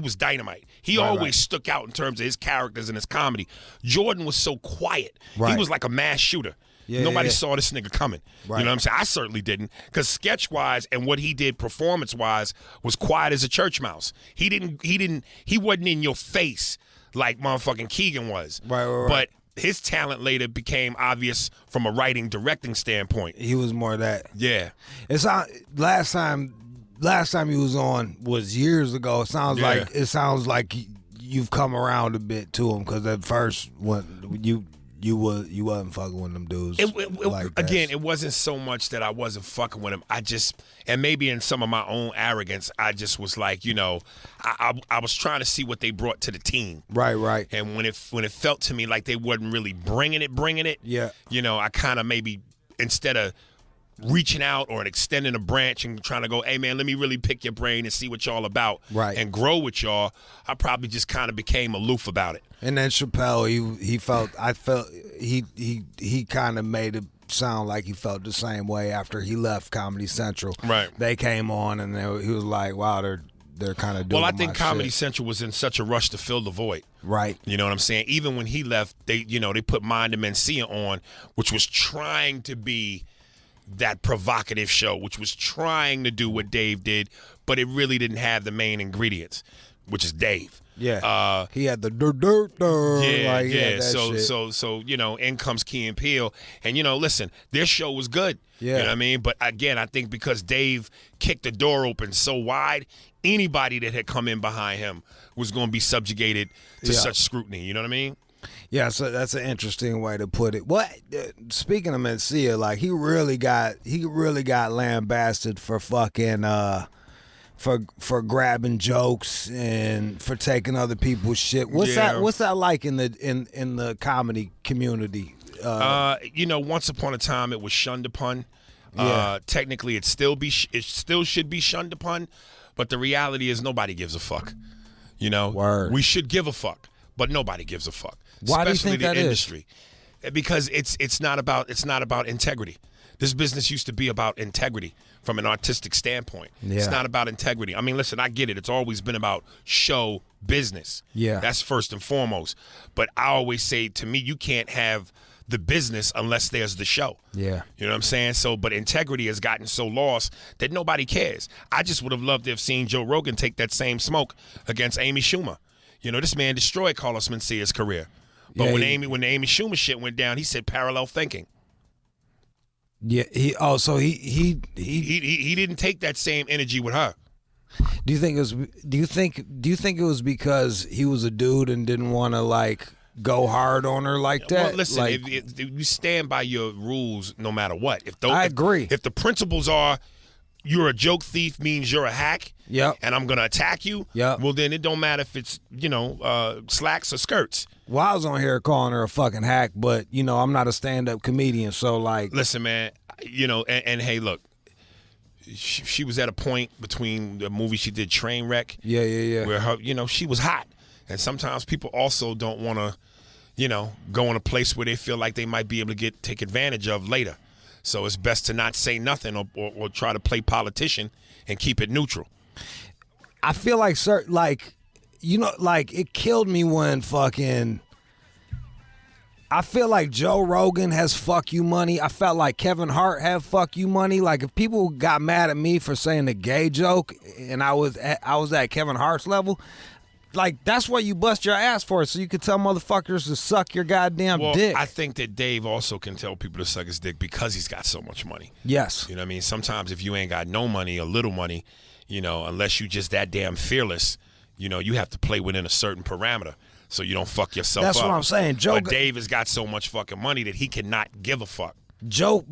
was dynamite. He always stuck out in terms of his characters and his comedy. Jordan was so quiet. Right. He was like a mass shooter. Yeah, Nobody yeah. saw this nigga coming. Right. You know what I'm saying? I certainly didn't. Because sketch-wise and what he did performance-wise was quiet as a church mouse. He wasn't in your face like motherfucking Keegan was. Right. But his talent later became obvious from a writing, directing standpoint. He was more that. Yeah. It's last time he was on was years ago. It sounds like you've come around a bit to him, because at first when you wasn't fucking with them dudes. It wasn't so much that I wasn't fucking with him. And maybe in some of my own arrogance, I just was like, I was trying to see what they brought to the team. Right. And when it felt to me like they wasn't really bringing it, yeah. I kind of maybe, instead of reaching out or extending a branch and trying to go, hey man, let me really pick your brain and see what y'all about, right, and grow with y'all, I probably just kind of became aloof about it. And then Chappelle, he kind of made it sound like he felt the same way after he left Comedy Central. Right. They came on and he was like, wow, they're kind of doing. Well, I think my Comedy shit. Central was in such a rush to fill the void. Right. You know what I'm saying? Even when he left, they put Mind and Mencia on, which was trying to be that provocative show, which was trying to do what Dave did, but it really didn't have the main ingredients, which is Dave. Yeah. He had the dirt. Yeah. So in comes Key and Peele, and listen, their show was good. Yeah. You know what I mean? But again, I think because Dave kicked the door open so wide, anybody that had come in behind him was going to be subjugated to such scrutiny. You know what I mean? Yeah, so that's an interesting way to put it. What speaking of Mencia, like he really got lambasted for fucking for grabbing jokes and for taking other people's shit. What's that like in the comedy community? Once upon a time it was shunned upon. Yeah. Technically it still should be shunned upon, but the reality is nobody gives a fuck. Word. We should give a fuck, but nobody gives a fuck. Why do you Especially think the that is? industry. Because it's not about integrity. This business used to be about integrity from an artistic standpoint. Yeah. It's not about integrity. I mean, listen, I get it. It's always been about show business. Yeah. That's first and foremost. But I always say, to me, you can't have the business unless there's the show. Yeah. You know what I'm saying? But integrity has gotten so lost that nobody cares. I just would have loved to have seen Joe Rogan take that same smoke against Amy Schumer. This man destroyed Carlos Mencia's career. But Yeah, when the Amy Schumer shit went down, he said parallel thinking. Yeah, he didn't take that same energy with her. Do you think it was because he was a dude and didn't want to like go hard on her like that? Well, listen, like, if you stand by your rules no matter what. I agree. If the principles are you're a joke thief means you're a hack, yep, and I'm gonna attack you, yep, well then it don't matter if it's slacks or skirts. Well, I was on here calling her a fucking hack, but I'm not a stand-up comedian, so like, listen, man, and hey, look, she was at a point between the movie she did, Trainwreck, where her, she was hot, and sometimes people also don't want to, go in a place where they feel like they might be able to take advantage of later. So it's best to not say nothing or try to play politician and keep it neutral. I feel like it killed me when fucking. I feel like Joe Rogan has fuck you money. I felt like Kevin Hart had fuck you money. Like if people got mad at me for saying the gay joke and I was at Kevin Hart's level, like that's what you bust your ass for, so you could tell motherfuckers to suck your goddamn dick. I think that Dave also can tell people to suck his dick because he's got so much money. Yes. You know what I mean? Sometimes if you ain't got no money or little money, unless you just that damn fearless, you have to play within a certain parameter. so you don't fuck yourself That's up. what I'm saying. Joe But Dave has got so much fucking money that he cannot give a fuck. Joe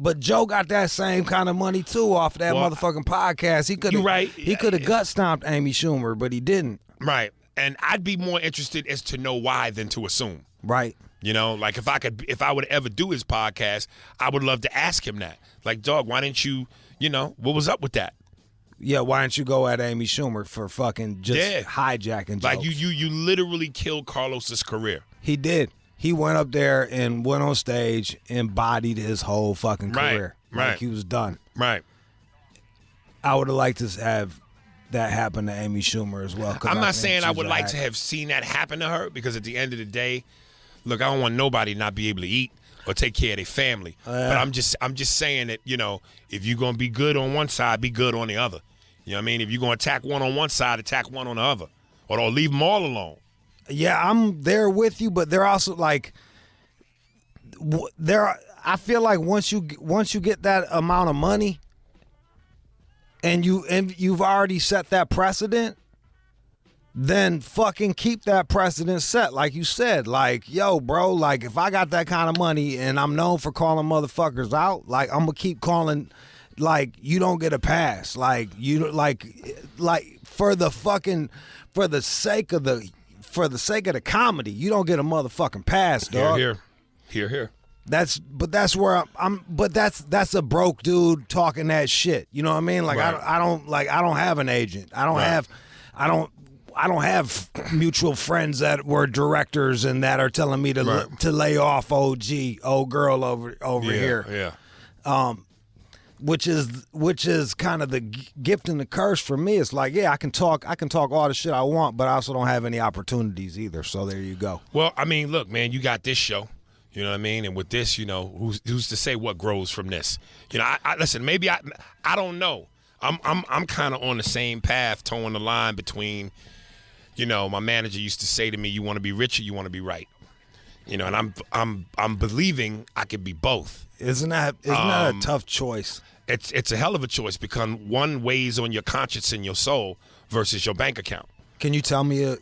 got that same kind of money too off of that motherfucking podcast. He could. You're right. He could have gut stomped Amy Schumer, but he didn't. Right. And I'd be more interested as to know why than to assume. Right. You know, like if I would ever do his podcast, I would love to ask him that. Like, dog, why didn't you, what was up with that? Yeah, why didn't you go at Amy Schumer for fucking just hijacking jokes? Like you literally killed Carlos's career. He did. He went up there and went on stage, embodied his whole fucking career. Right. Like he was done. Right. I would have liked to have that happen to Amy Schumer as well. I'm not saying I would like to have seen that happen to her, because at the end of the day, look, I don't want nobody to not be able to eat or take care of their family. But I'm just saying that, if you're going to be good on one side, be good on the other. You know what I mean? If you're going to attack one on one side, attack one on the other. Or don't leave them all alone. Yeah, I'm there with you, but they're also like I feel like once you get that amount of money and you've already set that precedent, then fucking keep that precedent set. Like you said, like, yo, bro, like if I got that kind of money and I'm known for calling motherfuckers out, like I'm gonna keep calling. Like you don't get a pass. Like you like for the sake of the comedy, you don't get a motherfucking pass, dog. Here. That's where I'm. But that's a broke dude talking that shit. You know what I mean? Like Right. I don't have an agent. I don't have mutual friends that were directors and that are telling me to lay off old girl over here. Yeah. Which is kind of the gift and the curse for me. It's like, yeah, I can talk all the shit I want, but I also don't have any opportunities either. So there you go. Well, I mean, look, man, you got this show. You know what I mean? And with this, who's to say what grows from this? I listen. Maybe I don't know. I'm kind of on the same path, towing the line between. My manager used to say to me, "You want to be rich or you want to be right." And I'm believing I could be both. Isn't that a tough choice? It's a hell of a choice, because one weighs on your conscience and your soul versus your bank account. Can you tell me a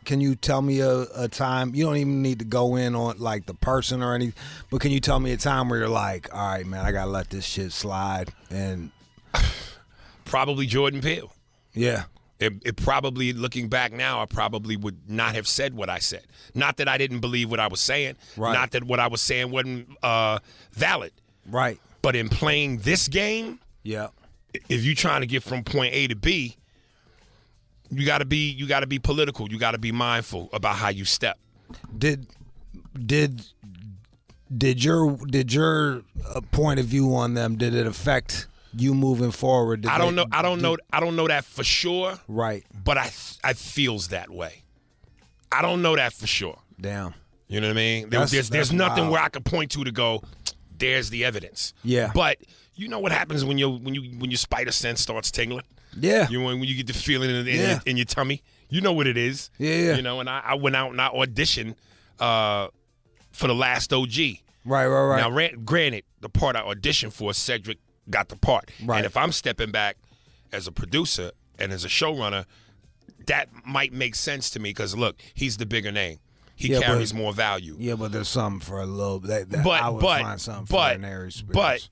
time? You don't even need to go in on like the person or anything, but can you tell me a time where you're like, all right, man, I gotta let this shit slide? And probably Jordan Peele. Yeah. It probably, looking back now, I probably would not have said what I said. Not that I didn't believe what I was saying. Right. Not that what I was saying wasn't valid. Right. But in playing this game, yeah, if you're trying to get from point A to B, you gotta be political. You gotta be mindful about how you step. Did your point of view on them, did it affect you moving forward? I don't know that for sure. Right. But I feels that way. I don't know that for sure. Damn. You know what I mean? There's nothing where I could point to go, there's the evidence. Yeah. But you know what happens when your spider sense starts tingling? Yeah. When you get the feeling in your tummy, you know what it is. Yeah. And I went out and I auditioned for the last OG. Right. Now, granted, the part I auditioned for, Cedric got the part. Right. And if I'm stepping back as a producer and as a showrunner, that might make sense to me, because look, he's the bigger name. He carries more value. Yeah, but there's something for a little bit. I would find something for an Aries Spears. But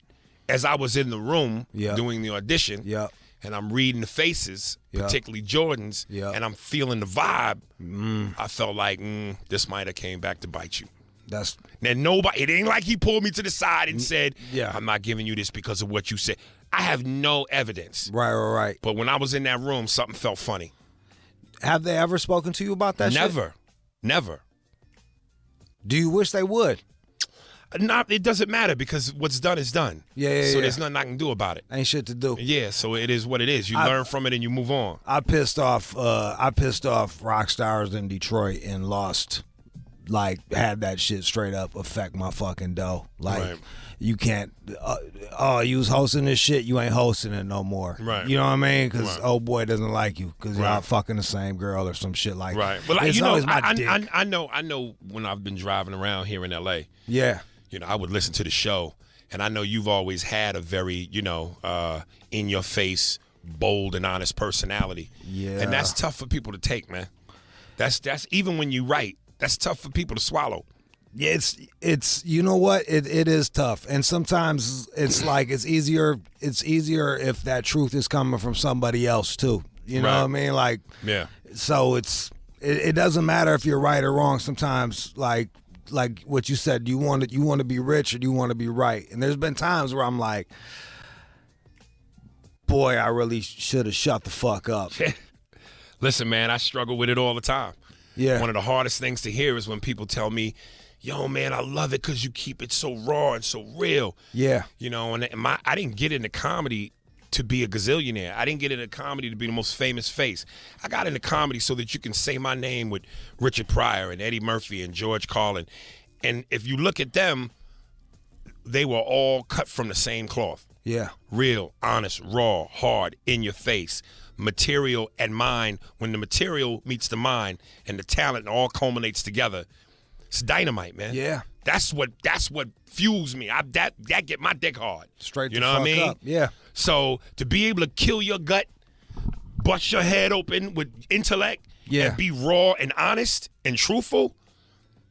as I was in the room doing the audition, and I'm reading the faces, particularly Jordan's, and I'm feeling the vibe, I felt like this might have came back to bite you. It ain't like he pulled me to the side and said, I'm not giving you this because of what you said. I have no evidence. Right. But when I was in that room, something felt funny. Have they ever spoken to you about that shit? Never. Do you wish they would? It doesn't matter, because what's done is done. So there's nothing I can do about it. Ain't shit to do. Yeah, so it is what it is. You learn from it and you move on. I pissed off rock stars in Detroit and lost, had that shit straight up affect my fucking dough. You can't, you was hosting this shit, you ain't hosting it no more. Right. You know what I mean? Because old boy doesn't like you because y'all fucking the same girl or some shit like that. Right. Well, it's always my dick. I know when I've been driving around here in L.A., yeah, I would listen to the show, and I know you've always had a very, in your face, bold and honest personality. Yeah. And that's tough for people to take, man. That's even when you write, That's tough for people to swallow. Yeah, it's you know what? It is tough. And sometimes it's like it's easier if that truth is coming from somebody else too. You know what I mean? Like, yeah. So it doesn't matter if you're right or wrong. Sometimes like what you said, you want to be rich or you want to be right. And there's been times where I'm like, boy, I really should have shut the fuck up. Listen, man, I struggle with it all the time. Yeah. One of the hardest things to hear is when people tell me, yo, man, I love it because you keep it so raw and so real. Yeah. You know, and I didn't get into comedy to be a gazillionaire. I didn't get into comedy to be the most famous face. I got into comedy so that you can say my name with Richard Pryor and Eddie Murphy and George Carlin. And if you look at them, they were all cut from the same cloth. Yeah. Real, honest, raw, hard, in your face. Material and mind. When the material meets the mind and the talent all culminates together, it's dynamite, man. Yeah. That's what fuels me. That get my dick hard. Straight you the know fuck what I mean? up. Yeah. So to be able to kill your gut, bust your head open with intellect, and be raw and honest and truthful,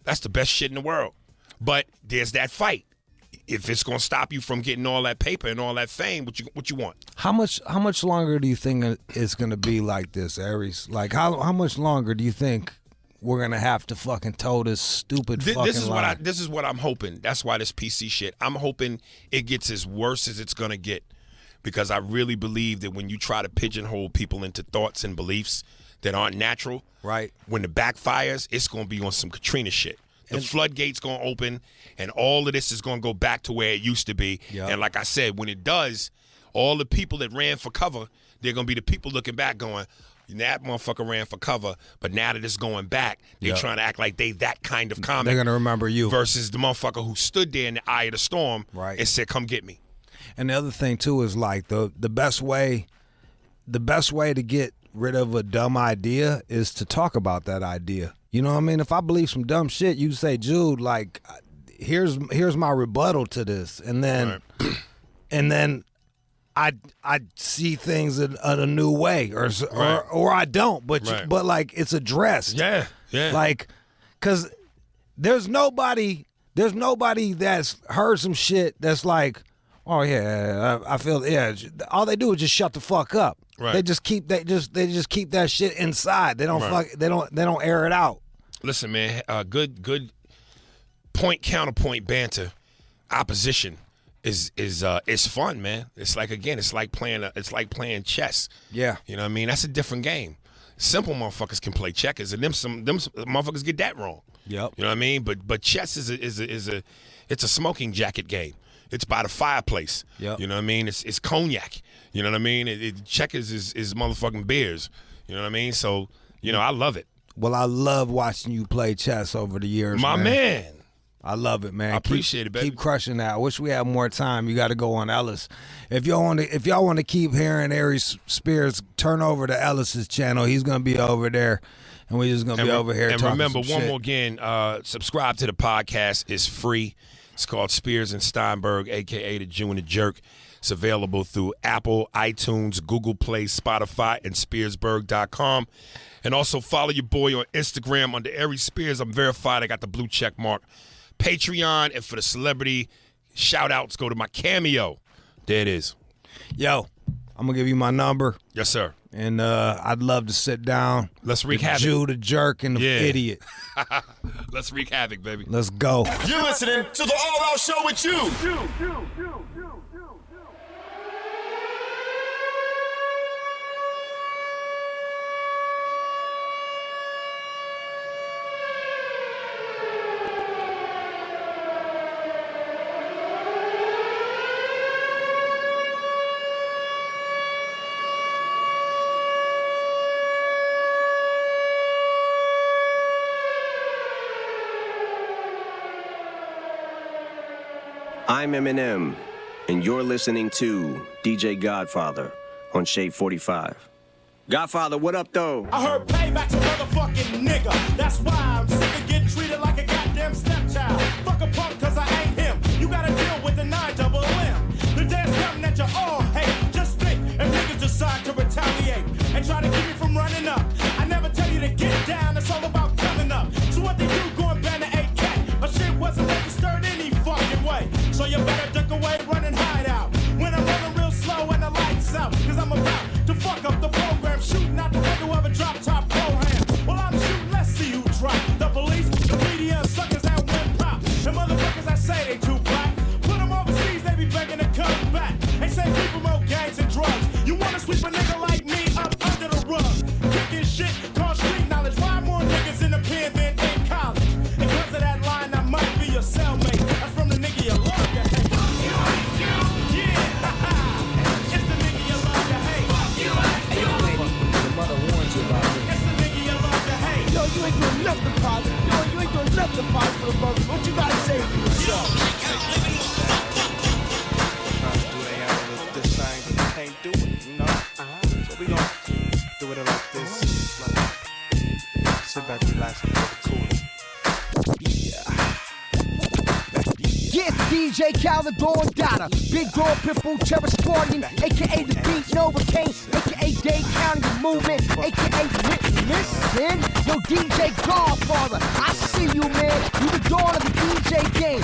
that's the best shit in the world. But there's that fight. If it's gonna stop you from getting all that paper and all that fame, what you want? How much longer do you think it's gonna be like this, Aries? Like how much longer do you think we're gonna have to fucking toe this stupid fucking line? This is what I'm hoping. That's why this PC shit. I'm hoping it gets as worse as it's gonna get, because I really believe that when you try to pigeonhole people into thoughts and beliefs that aren't natural, right? When it backfires, it's gonna be on some Katrina shit. The floodgates gonna open, and all of this is gonna go back to where it used to be. Yep. And like I said, when it does, all the people that ran for cover, they're gonna be the people looking back going, that motherfucker ran for cover, but now that it's going back, they're trying to act like they that kind of comic. They're gonna remember you. Versus the motherfucker who stood there in the eye of the storm and said, come get me. And the other thing too is like the best way to get rid of a dumb idea is to talk about that idea. You know what I mean? If I believe some dumb shit, you say, Jude, like, here's my rebuttal to this, and then I see things in a new way, or I don't, but like it's addressed. Yeah. Like, cause there's nobody that's heard some shit that's like, oh yeah, I feel all they do is just shut the fuck up. Right. They just keep that shit inside. They don't they don't air it out. Listen, man, good point counterpoint banter, opposition is fun, man. It's like playing chess. Yeah. You know what I mean? That's a different game. Simple motherfuckers can play checkers, and them motherfuckers get that wrong. Yep. You know what I mean? But chess is a smoking jacket game. It's by the fireplace. Yep. You know what I mean? It's cognac. You know what I mean? Checkers is motherfucking beers. You know what I mean? So, you know, I love it. Well, I love watching you play chess over the years, My man. I love it, man. I appreciate it, baby. Keep crushing that. I wish we had more time. You got to go on Ellis. If y'all want to keep hearing Aries Spears, turn over to Ellis's channel. He's gonna be over there, and we're just gonna be over here. And talking remember, some one shit. more again. Subscribe to the podcast. It's free. It's called Spears and Steinberg, aka the Jew and the Jerk. It's available through Apple, iTunes, Google Play, Spotify, and Spearsburg.com. And also follow your boy on Instagram under Aries Spears. I'm verified. I got the blue check mark. Patreon, and for the celebrity shout-outs, go to my Cameo. There it is. Yo, I'm going to give you my number. Yes, sir. And I'd love to sit down. Let's wreak the havoc. Jew, the Jerk, and the Idiot. Let's wreak havoc, baby. Let's go. You're listening to the All Out Show with you. I'm Eminem, and you're listening to DJ Godfather on Shade 45. Godfather, what up, though? I heard Payback's a motherfucking nigga. That's why I'm sick of getting treated like a goddamn stepchild. Fuck a punk, cause I ain't him. You gotta deal with the 9-double-M. The day's coming that you all hate. Just think, if niggas decide to retaliate and try to keep me from running up. I never tell you to get down, it's all about coming up. So what they do DJ Calidor Dada, Big Dog Pitbull, Terror Squadron, aka the Beat Novocaine, aka Dade County Movement, aka Listen, yo DJ Godfather, I see you, man. You the dawn of the DJ game.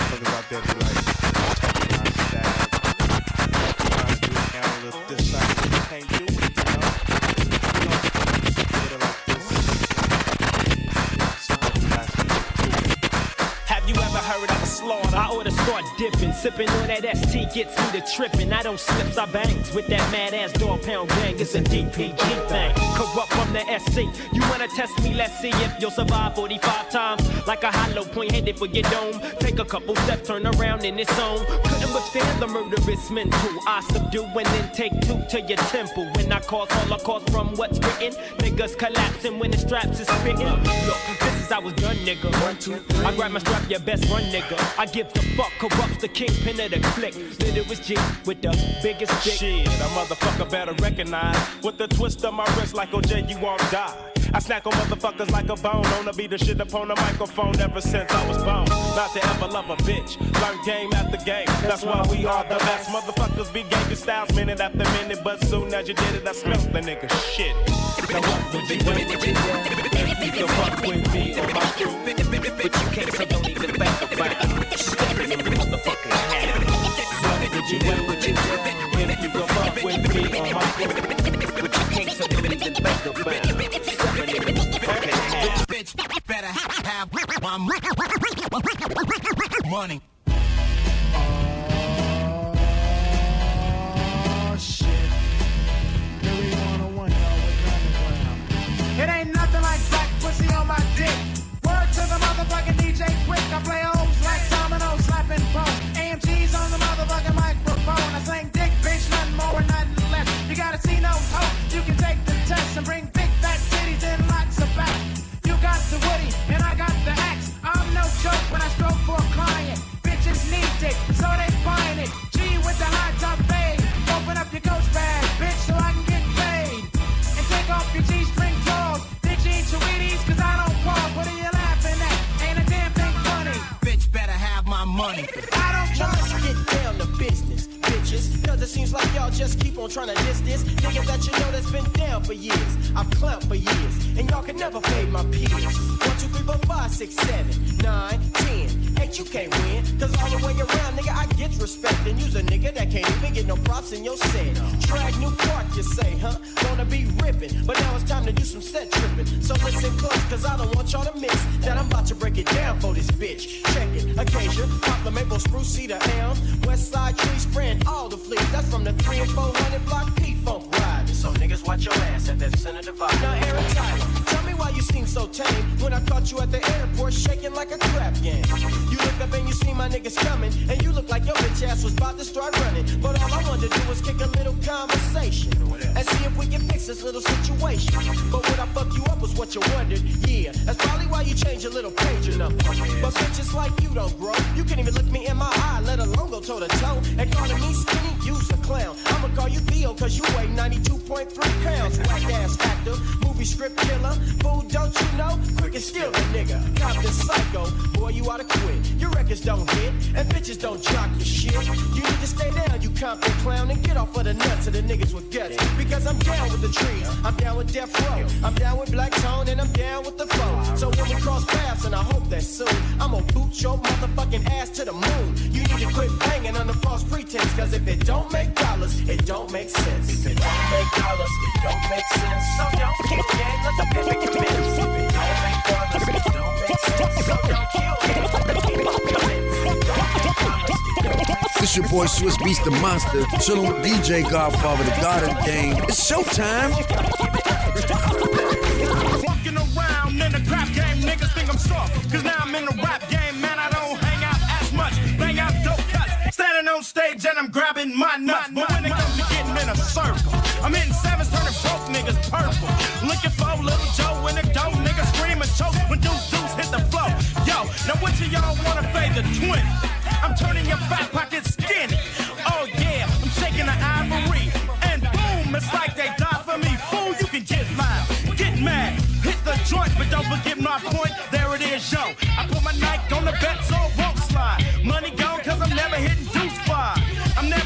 Have you ever heard of a slaughter? I oughta start dipping, sipping on that ST gets me to tripping. I don't slips, I bangs with that mad ass dog pound gang. It's a DPG thing. Corrupt from the SC. You wanna test me? Let's see if you'll survive 45 times. Like a hollow point headed for your dome. Take a couple steps, turn around in its own. Couldn't withstand the murderous mental. I subdue and then take two to your temple. When I cause holocaust from what's written, niggas collapsing when the straps is spitting. Look, this is how it's done, nigga. 1, 2, 3. I grab my strap, your best run, nigga. I give the fuck, corrupts the kingpin of the clique. Then it was G with the biggest dick. Shit, a motherfucker better recognize. With the twist of my wrist like OJ, you won't die. I snack on motherfuckers like a bone. Wanna be the shit upon the microphone ever since I was born. Not to ever love a bitch. Learn game after game. That's why we are the best. Motherfuckers be gangster styles minute after minute. But soon as you did it, I smelled the nigga shit. Now what would you do? If you can fuck with me or my crew. But you can't, so don't even back about it. Stepping in the motherfucking hat. What would you do? If you can fuck with me or my crew. But you can't, so don't even back about it. Bitch, better have my money. Oh shit. Here we on a one, y'all. It ain't nothing like black pussy on my dick. Word to the motherfucking DJ quick. I play O's like dominoes, slapping bones. AMG's on the motherfucking microphone. I sing dick, bitch, nothing more and nothing less. You gotta see no hope. You can take the test and bring big fat titties and lots of back. You got the woody and I got the axe. I'm no joke when I stroke for a client. Bitches need dick, so they find it. G with the high top fade. Open up your coach bag, bitch, so I can get paid. And take off your G-string drawers. Did you eat your Wheaties? Cause I don't pause. What are you laughing at? Ain't a damn thing funny. Bitch better have my money. I don't Now let's get down to business, bitches. Cause it seems like y'all just keep on trying to diss this nigga that you know that's been down for years. I've clowned for years, and y'all can never fade my peers. 1, 2, 3, 4, 5, 6, 7, 9, 10. 8, you can't win. Cause all the way around, nigga, I get respect. And use a nigga that can't even get no props in your set. Drag new park, you say, huh? Wanna be ripping, but now it's time to do some set tripping. So listen close, cause I don't want y'all to miss that I'm about to break it down for this bitch. Check it, Acacia, poplar, maple, spruce, cedar, elm, west side trees, spraying all the fleas. That's from the 3 and 400 block P-Funk riding. So niggas watch your ass at that center divide. Now Aaron Tyler, tell me why you seem so tame when I caught you at the airport shaking like a crap game. You look up and you see my niggas coming, and you look like your bitch ass was about to start running. But all I wanted to do was kick a little conversation and see if we can fix this little situation. But when I fuck you up was what you wondered. Yeah, that's probably why you changed your little pager number. But bitches like you don't grow. You can't even look me in my eye, let alone go toe to toe. And calling me skinny, you's a clown. I'ma call you Theo, cause you weigh 92.3 pounds. Whack ass actor, movie script killer. Fool, don't you know? Quick and steal a nigga. Compton psycho, boy, you oughta quit. Your records don't hit, and bitches don't jock your shit. You need to stay down, you Compton clown, and get off of the nuts of the niggas with guts. Because I'm down with the trees, I'm down with Death Row, I'm down with Black Tone, and I'm down with the foe. So when we cross paths, and I hope that soon, I'ma boot your motherfucking ass to the moon. You need to quit banging under false pretense, cause if it don't make dollars, it don't make sense. If it don't make dollars, it don't make sense. So don't kill gang, let the bitch make it minutes. If it don't make dollars, it don't make sense. So don't kill gang, let the bitch make it minutes. This your boy Swiss Beast the Monster, chilling with DJ Godfather, the God of the game. It's showtime. Walking around in the crap game, niggas think I'm soft. Cause now I'm in the rap game, man, I don't hang out as much. Bang out dope cuts, standing on stage and I'm grabbing my nuts. But when it comes to getting in a circle, I'm hitting sevens, turning broke niggas purple. Looking for Little Joe in the dough, niggas scream and choke when deuce hit the flow. Yo, now which of y'all wanna fade the 20? I'm turning your back pocket skinny. Oh yeah, I'm shaking the ivory. And boom, it's like they died for me. Fool, you can get loud, get mad, hit the joint, but don't forget my point. There it is, yo. I put my Nike on the bet so it won't slide. Money gone cause I'm never hitting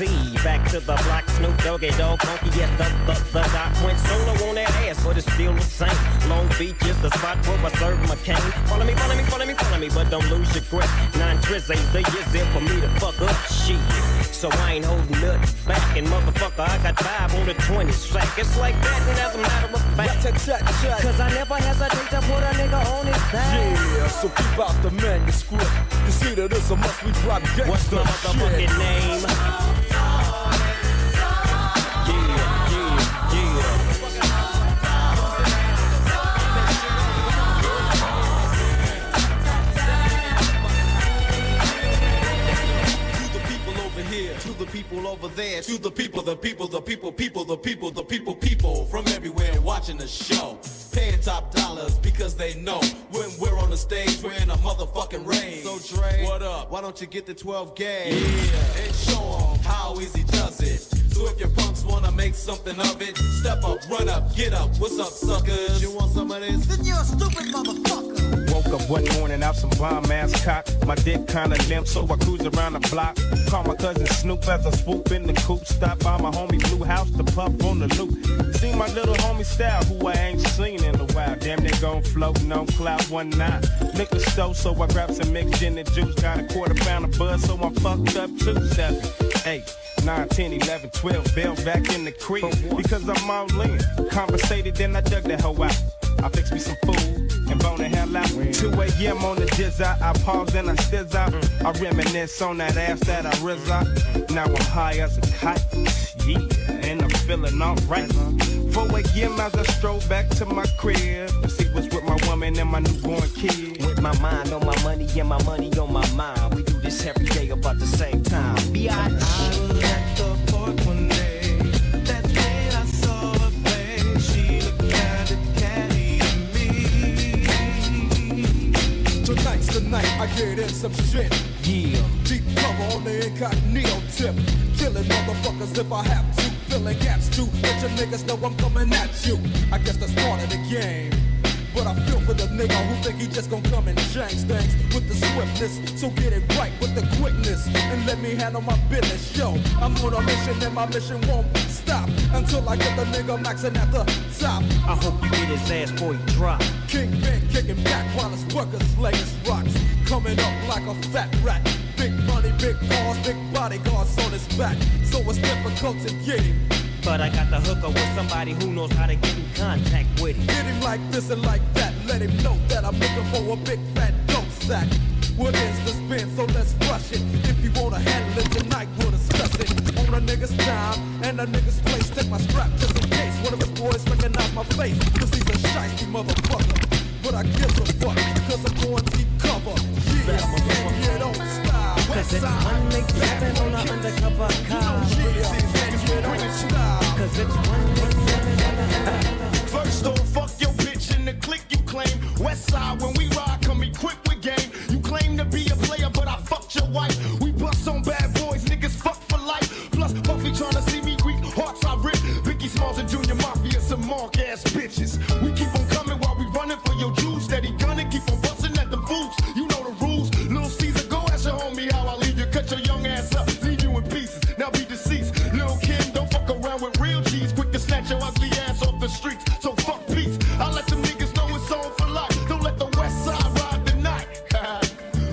MC. Back to the block, Snoop Doggy Dogg, funky, yes, the doc went solo on that ass, but it's still the same. Long Beach is the spot where I serve my cane. Follow me, but don't lose your grip. 9 tris ain't the years there for me to fuck up shit. So I ain't holding nothing back, and motherfucker, I got 5 on the 20 sack. It's like that, and as a matter of fact, cause I never hesitate to put a nigga on his back. Yeah, so keep out the manuscript. You see that it's a must we drop gangsta. What's my motherfucking name? To the people over there, to the people from everywhere watching the show, paying top dollars because they know when we're on the stage we're in a motherfucking rain. So Dre, what up? Why don't you get the 12 gauge? Yeah, and show 'em how easy does it. So if your punks wanna make something of it, step up, run up, get up. What's up, suckers? You want some of this? Then you're a stupid motherfucker. Woke up one morning out some bomb ass cock. My dick kinda limp, so I cruise around the block. Call my cousin Snoop as I swoop in the coupe. Stop by my homie Blue House to puff on the loop. See my little homie Style, who I ain't seen in a while. Damn, they gon' floating on cloud 19. Liquor store, so I grabbed some mixed gin and juice. Got a quarter pound of buzz, so I'm fucked up too. 7, 8, 9, 10, 11, 12, bail back in the creek. Because I'm all in. Conversated, then I dug the hoe out. I fixed me some food and bone the hell out. 2 a.m. on the jizz out. I pause and I stizz out. I reminisce on that ass that I rizz out. Now I'm high as a kite. Yeah, and I'm feeling alright. 4 a.m. as I stroll back to my crib to see what's with my woman and my newborn kid. With my mind on my money and my money on my mind. We do this every day about the same time. B.I.G. At the park one day, that's when I saw her face. She looked kinda catty to me. Tonight's the night I get in some shit. Yeah. Deep cover on the incognito tip. Killing motherfuckers if I have to. Filling gaps too. Let your niggas know I'm coming at you. I guess that's part of the game. But I feel for the nigga who think he just gon' come and change things with the swiftness. So get it right with the quickness and let me handle my business. Yo, I'm on a mission and my mission won't stop until I get the nigga maxing at the top. I hope you get his ass before he drop. Kingpin kicking back while his workers slay his rocks. Coming up like a fat rat. Big money, big cars, big bodyguards on his back. So it's difficult to get him. But I got the hooker with somebody who knows how to get in contact with him. Hit him like this and like that. Let him know that I'm looking for a big fat dope sack. What is the spin? So let's rush it. If you wanna handle it tonight, we'll discuss it. On a nigga's time and a nigga's place. Take my strap just in case one of his boys recognize my face. Cause he's a shiesty motherfucker. But I give a fuck cause I'm going deep cover. Yeah, you don't stop. Cause it's one Nick rapping on an undercover car. Cause it's one Nick First off, fuck your bitch in the clique you claim. West side, when we ride, come equipped with game. You claim to be a player, but I fucked your wife. We bust on bad boys, niggas fuck for life. Plus, Puffy tryna see me weak, hearts I rip. Biggie Smalls and Junior Mafia, some mark-ass bitches. We keep on coming while we running for your Jews. Steady gunning, keep on busting at the fools. You know the rules. Lil' Caesar, go ask your homie how I leave you. Cut your young ass up, leave you in pieces. Now be deceased. Lil' Kim, don't fuck around with real cheese. Quick to snatch your ugly ass off the streets. So fuck peace. I let them niggas know it's on for life. Don't let the West Side ride the night.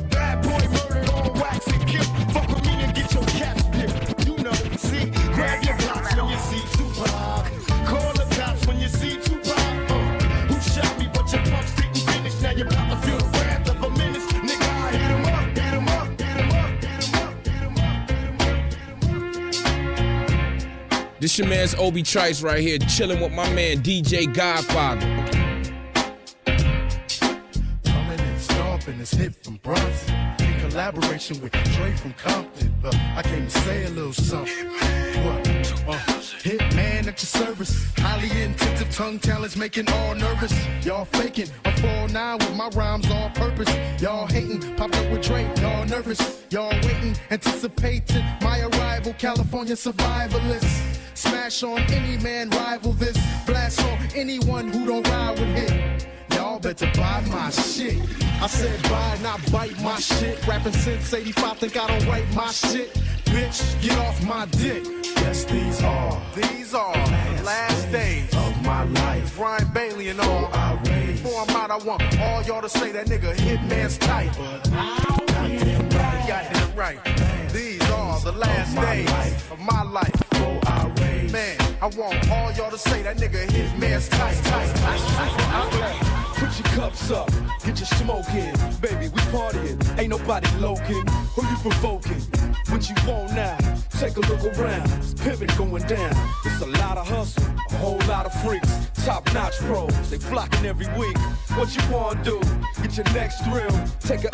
Bad boy murdered on wax and kill. Fuck with me and get your cat spit. You know, see, grab your blocks when you see Tupac. Call the cops when you see Tupac. Who shot me, but your punch didn't finish. Now you're about to feel the wrath of a menace. Nigga, I hit him up, hit him up, hit him up, hit him up, hit him up. This your man's Obi Trice right here, chilling with my man DJ Godfather. Coming and stomping this hit from Bronson in collaboration with Dre from Compton. I came to say a little something. What? Hit man at your service. Highly intensive tongue talents making all nervous. Y'all faking. I fall now with my rhymes all purpose. Y'all hating. Popped up with Dre. Y'all nervous. Y'all waiting. Anticipating my arrival. California survivalists. Smash on any man, rival this. Blast on anyone who don't ride with it. Y'all better buy my shit. I said buy, not bite my shit. Rapping since 85, think I don't write my shit. bitch, get off my dick. Yes, these are the last days of my life. Brian Bailey and all. Before I'm out, I want all y'all to say that nigga Hitman's tight. Goddamn right. These are the last days of my life. Man, I want all y'all to say that nigga Hitman's tight. Put your cups up, get your smoke in. Baby, we partying, ain't nobody loking. Who you provoking? What you want now? Take a look around, it's pimping going down. It's a lot of hustle, a whole lot of freaks. Top-notch pros, they flocking every week. What you wanna do? Get your next thrill. Take a...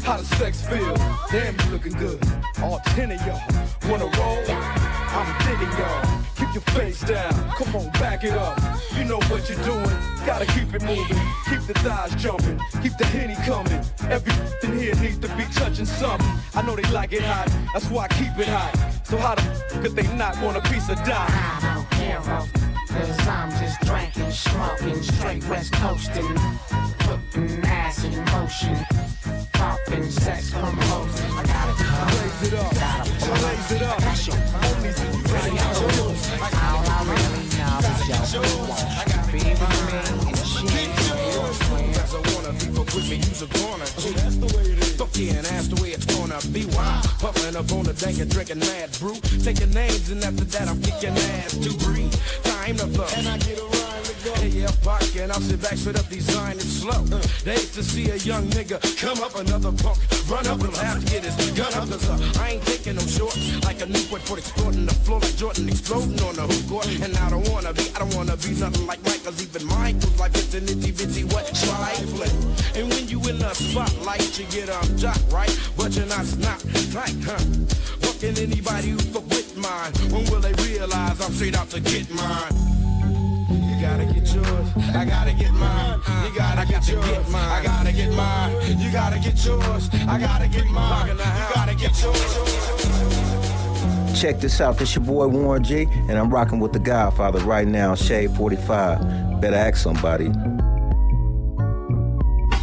How does sex feel? Damn, you looking good. All 10 of y'all wanna roll? I'm digging y'all. Keep your face down. Come on, back it up. You know what you're doing. Gotta keep it moving. Keep the thighs jumping. Keep the Henny coming. Everything here needs to be touching something. I know they like it hot. That's why I keep it hot. So how the f could they not want a piece of dime? I don't care, cause I'm just drinking, smoking, straight west coasting, putting ass in motion, popping sex promoting. I gotta raise it up, raise it up. All I really know is you won't be with me and shit. As I wanna be, but with me, you's a goner. That's the way it is. Fuck yeah, and that's the way it's gonna be. Why? Puffin' up on the dank and drinking mad brew. Taking names, and after that, I'm kicking ass to breathe. Time to flow. And I get a rhyme to go. Hey, yeah, park, and I'll sit back, spit up, design it slow. They used to see a young nigga come up, another punk. Run up, and have to get his gun up, cause I ain't taking no short. Like a Newport for exploding the floor, like Jordan exploding on the hoop court. And I don't wanna be nothing like Mike, cause even Michael's like it's an itty bitty what trifling. And when you in the spotlight, you get jock right, but you're not like, huh? What can anybody who fuck with mine? When will they realize I'm straight out to get mine? You gotta get yours, I gotta get mine. You gotta get yours, I gotta get mine. You gotta get yours, I gotta get mine. You gotta get yours. Check this out, this your boy Warren G, and I'm rocking with the Godfather right now, Shade 45. Better ask somebody.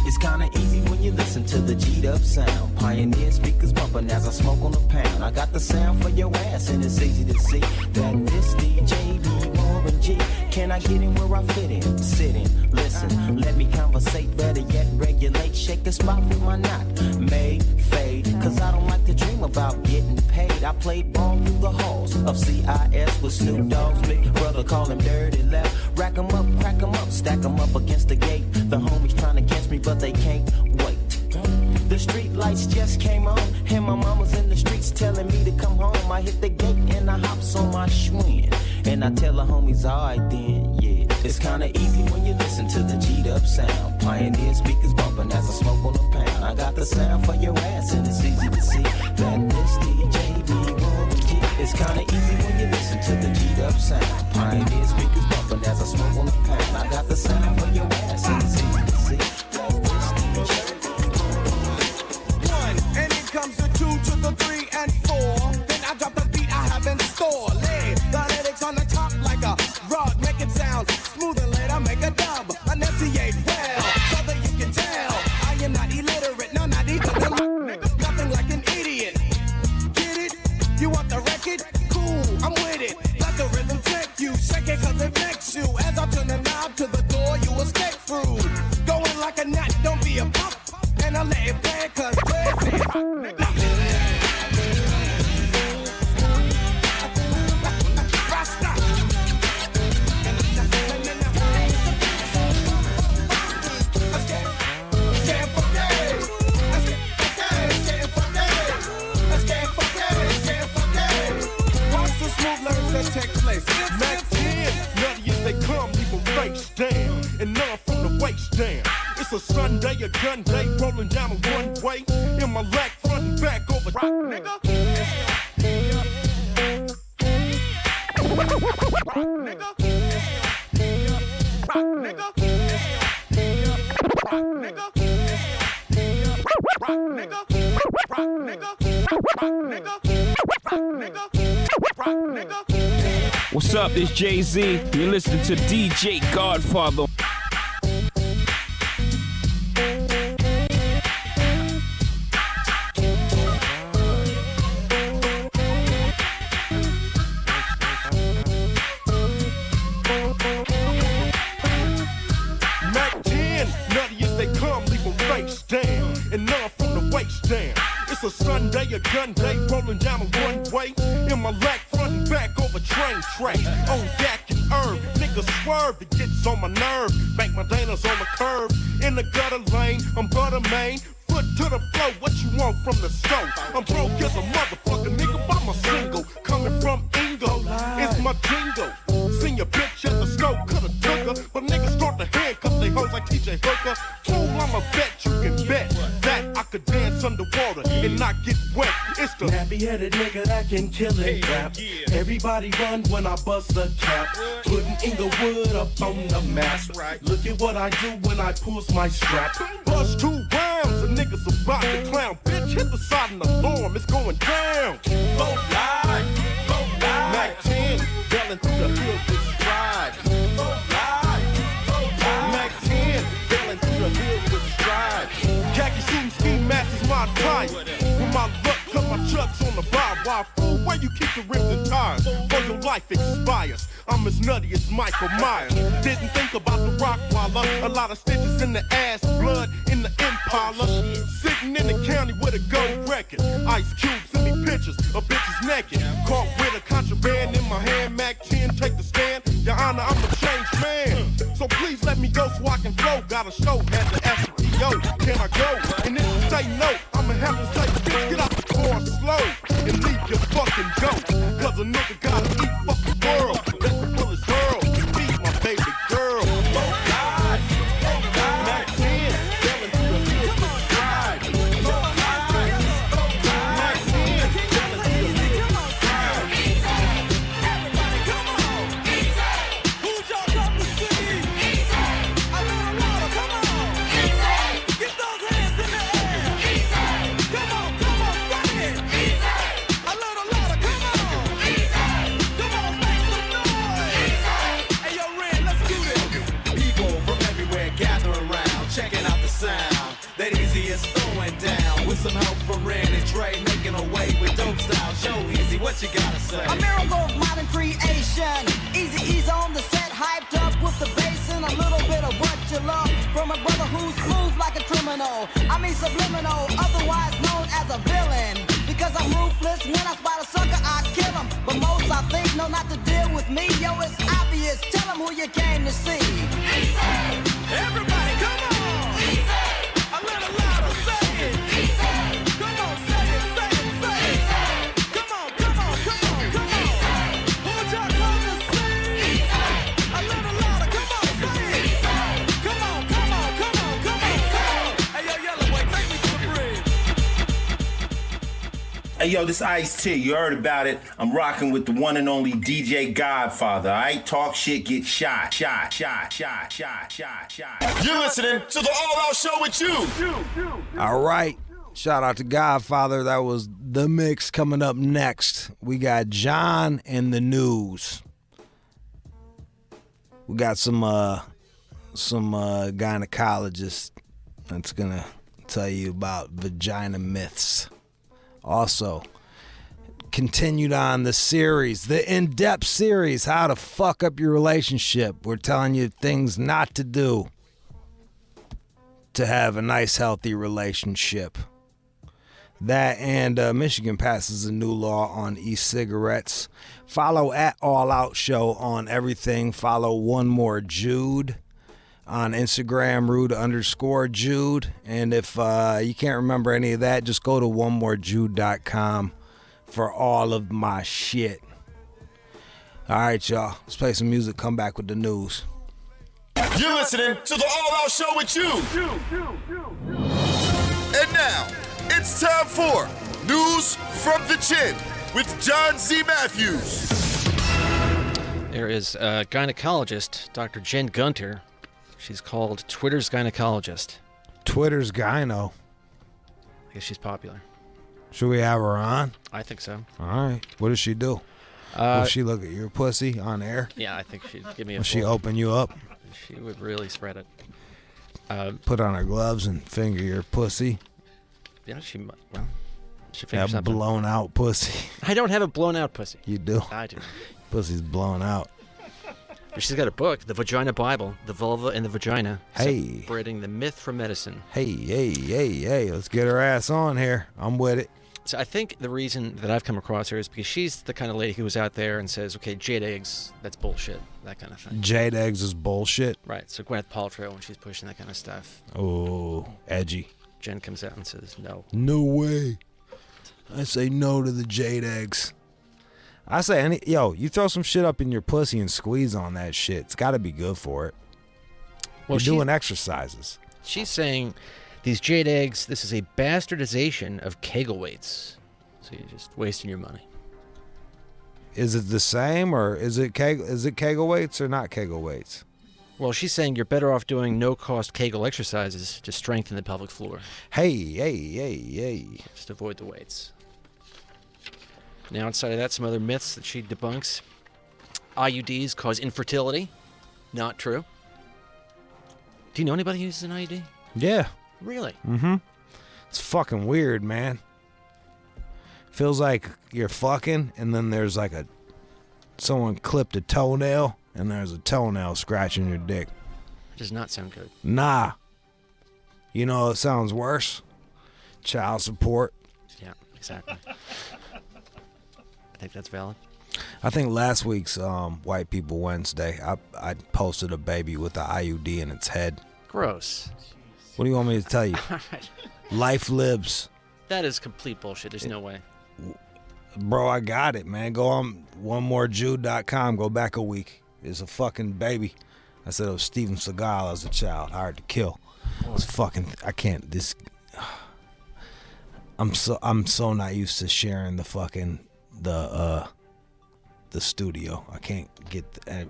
It's kinda easy when you listen to the G'd up sound. Pioneer speakers bumping as I smoke on a pound. I got the sound for your ass, and it's easy to see that this DJ be Warren G. Can I get in where I fit in? Sit in, listen, let me conversate, better yet regulate. Shake the spot with my knot, made, fade. Cause I don't like to dream about getting paid. I played ball through the halls of CIS with Snoop Dogg's big brother, call him Dirty Left. Rack 'em up, crack 'em up, stack 'em up against the gate. The homies trying to catch me, but they can't wait. The street lights just came on, and my mama's in the streets telling me to come home. I hit the gate and I hops on my Schwinn, and I tell the homies, alright then, yeah. It's kinda easy when you listen to the G'd up sound. Pioneer speakers bumping as I smoke on a pound. I got the sound for your ass, and it's easy to see that this DJ be Warren G. It's kinda easy when you listen to the G'd up sound. Pioneer speakers bumping as I smoke on a pound. I got the sound for your ass, and it's easy to see that this DJ. And it comes to 2 to the 3 and 4. Then I drop the beat I have in store. Lay the lyrics on the top like a rug. Make it sound smooth and later make a dub. Enunciate well, so that you can tell I am not illiterate, no, not even nothing like an idiot. Get it? You want the record? Cool, I'm with it. Let the rhythm take you. Shake it cause it makes you. As I turn the knob to the door, you escape through. Going like a gnat, don't be a pop. And I let it play cause crazy. Take place. Mac 10, nutty as they come, leave a face down, and none from the waist down. It's a Sunday, a gun day, rolling down a one way. In my lack, front and back over rock, nigga. What's up, this Jay-Z. You're listening to DJ Godfather. It's a Sunday, a gun day, rolling down a one-way. In my lack, front and back over train tracks. On yak and herb, niggas swerve, it gets on my nerve. Bank my Danas on the curb. In the gutter lane, I'm butter main. Foot to the floor, what you want from the stove? I'm broke as a motherfucker, nigga, by my single. Coming from Ingo, it's my jingle. Seen your bitch at the scope, coulda took her. But niggas start to handcuff they hoes like TJ Hooker. Fool, I'ma bet you can bet that I could dance underwater and not get wet. It's the nappy-headed nigga that can kill it rap. Everybody run when I bust a cap. Putting Inglewood up on the map. Look at what I do when I pulls my strap. bust 2 rounds, a niggas about to clown. Bitch, hit the side and alarm, it's going down. Vote live, Mac 10, belling through the hood with stride. Vote live, Mac 10, belling through the hood with stride. Khaki shooting ski masks is my type. With my luck, cut my chucks on the bar. Why fool, where you keep the rims and tires? Or your life expires. I'm as nutty as Michael Myers. Didn't think about the Rockwaller. A lot of stitches in the ass, blood in the Impala. Sitting in the county with a gold record. Ice Cube send me pictures of bitches naked. Caught with a contraband in my hand. Mac 10, take the stand. Your Honor, I'm a changed man. So please let me go so I can flow. Got a show at the SPO. Can I go? And if you say no, I'ma have to say, bitch, get out the car slow and leave your fucking goat. Cause a nigga gotta eat fucking world. Let the bullets hurl. Feed my baby girl. Oh God. Mac 10, yelling through the hood with stride. Oh God. Mac 10, yelling through the hood with stride. Everybody, come on. Who's y'all come to see? A little louder, come on. Get those hands in the air. Come on, say it. A little louder, come on. Come on, make some noise. Hey, yo, Ren, let's do this. People from everywhere gather around, checking out the sound that Easy is throwing down. With some help from Ren and Trey, making a way with dope style. Show Easy, what you gotta say? A miracle of modern creation. Eazy-E's on the set, hyped up with the bass and a little bit of what you love from a brother who's smooth like a criminal. I mean subliminal, otherwise known as a villain. Because I'm ruthless, when I spot a sucker, I kill him. But most I think know not to deal with me. Yo, it's obvious, tell them who you came to see. Everybody, come on. A little louder, say it. Come on, say it, say it, say it. Come on, come on, come on, come on. Who'd y'all come to see? A little louder, come on, say it. Come on, come on, come on, come on, come on. Hey, yo, Yellow Boy, take me to the bridge. Hey, yo, this Ice-T, you heard about it. I'm rocking with the one and only DJ Godfather, all right? Talk shit, get shot. You're listening to the All Out Show with you. All right. Shout out to Godfather. That was the mix. Coming up next, we got John in the news. We got some gynecologist that's gonna tell you about vagina myths. Also, continued on the series, the in-depth series, how to fuck up your relationship. We're telling you things not to do to have a nice, healthy relationship. That and Michigan passes a new law on e-cigarettes. Follow at All Out Show on everything. Follow One More Jude on Instagram, Rude_Jude. And if you can't remember any of that, just go to onemorejude.com for all of my shit. All right, y'all. Let's play some music. Come back with the news. You're listening to the All Out Show with you. And now, it's time for News from the Chin with John Z. Matthews. There is a gynecologist, Dr. Jen Gunter. She's called Twitter's Gynecologist. Twitter's Gyno. I guess she's popular. Should we have her on? I think so. All right. What does she do? Will she look at your pussy on air? Yeah, I think she'd give me a Will she open you up? She would really spread it. Put on her gloves and finger your pussy? Yeah, she might. Well, she Have fingers something. blown out pussy. I don't have a blown out pussy. You do? I do. Pussy's blown out. But she's got a book, The Vagina Bible, The Vulva and the Vagina. Hey. Separating the myth from medicine. Hey, let's get her ass on here. I'm with it. So I think the reason that I've come across her is because she's the kind of lady who was out there and says, okay, jade eggs, that's bullshit, that kind of thing. Jade eggs is bullshit? Right, so Gwyneth Paltrow, when she's pushing that kind of stuff. Oh, edgy. Jen comes out and says, no. No way. I say no to the jade eggs. I say, you throw some shit up in your pussy and squeeze on that shit. It's got to be good for it. Well, You're doing exercises. She's saying these jade eggs, this is a bastardization of Kegel weights. So you're just wasting your money. Is it the same, or is it Kegel weights or not Kegel weights? Well, she's saying you're better off doing no-cost Kegel exercises to strengthen the pelvic floor. Hey. Just avoid the weights. Now, outside of that, some other myths that she debunks. IUDs cause infertility. Not true. Do you know anybody who uses an IUD? Yeah. Really? Mm-hmm. It's fucking weird, man. Feels like you're fucking, and then there's like someone clipped a toenail, and there's a toenail scratching your dick. Does not sound good. Nah. You know, it sounds worse. Child support. Yeah, exactly. I think that's valid. I think last week's White People Wednesday, I posted a baby with the IUD in its head. Gross. What do you want me to tell you? All right. Life lives. That is complete bullshit. There's no way. Bro, I got it, man. Go on onemorejude.com. Go back a week. It's a fucking baby. I said it was Steven Seagal as a child. Hired to kill. It's fucking. I can't. This. I'm so not used to sharing the fucking the studio. I can't get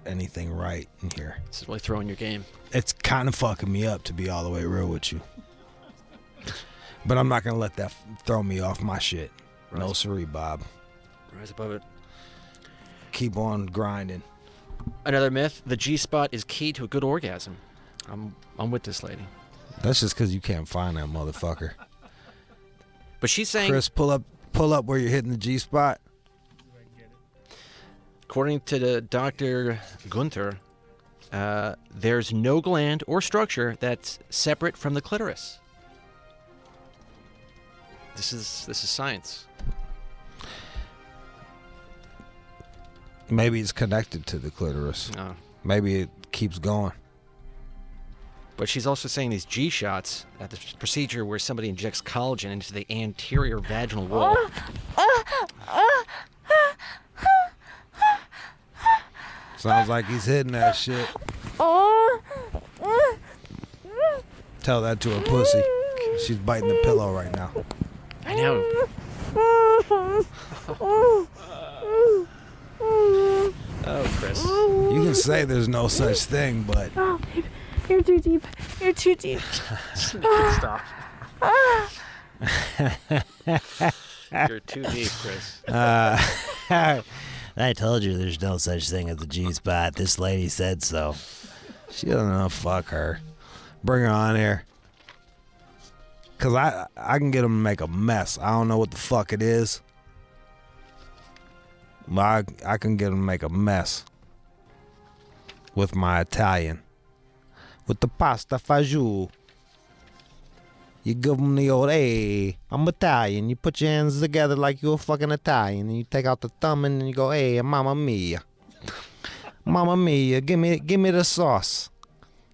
anything right in here. This is really throwing your game. It's kind of fucking me up, to be all the way real with you. But I'm not gonna let that throw me off my shit. Right. No siree, Bob. Rise above it. Keep on grinding. Another myth: the G-spot is key to a good orgasm. I'm with this lady. That's just because you can't find that motherfucker. But she's saying, Chris, pull up where you're hitting the G-spot. According to the Dr. Gunther, there's no gland or structure that's separate from the clitoris. This is science. Maybe it's connected to the clitoris. No. Maybe it keeps going. But she's also saying these G-shots, the procedure where somebody injects collagen into the anterior vaginal wall. Sounds like he's hitting that shit. Tell that to her pussy. She's biting the pillow right now. I know. Oh, Chris. You can say there's no such thing, but... Oh, babe. You're too deep. You're too deep. Stop. You're too deep, Chris. I told you there's no such thing as the G-spot. This lady said so. She doesn't know. Fuck her. Bring her on here. Because I can get them to make a mess. I don't know what the fuck it is. But I can get them to make a mess. With my Italian. With the pasta fagioli. You give them the old, hey, I'm Italian. You put your hands together like you're fucking Italian. And you take out the thumb and you go, hey, mamma mia. Mamma mia, give me the sauce.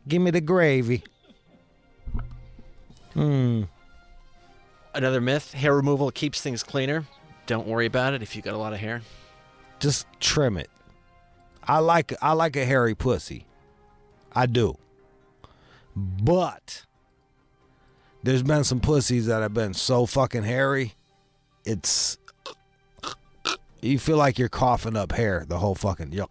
Give me the gravy. Another myth, hair removal keeps things cleaner. Don't worry about it if you got a lot of hair. Just trim it. I like a hairy pussy. I do. But there's been some pussies that have been so fucking hairy, you feel like you're coughing up hair the whole fucking. You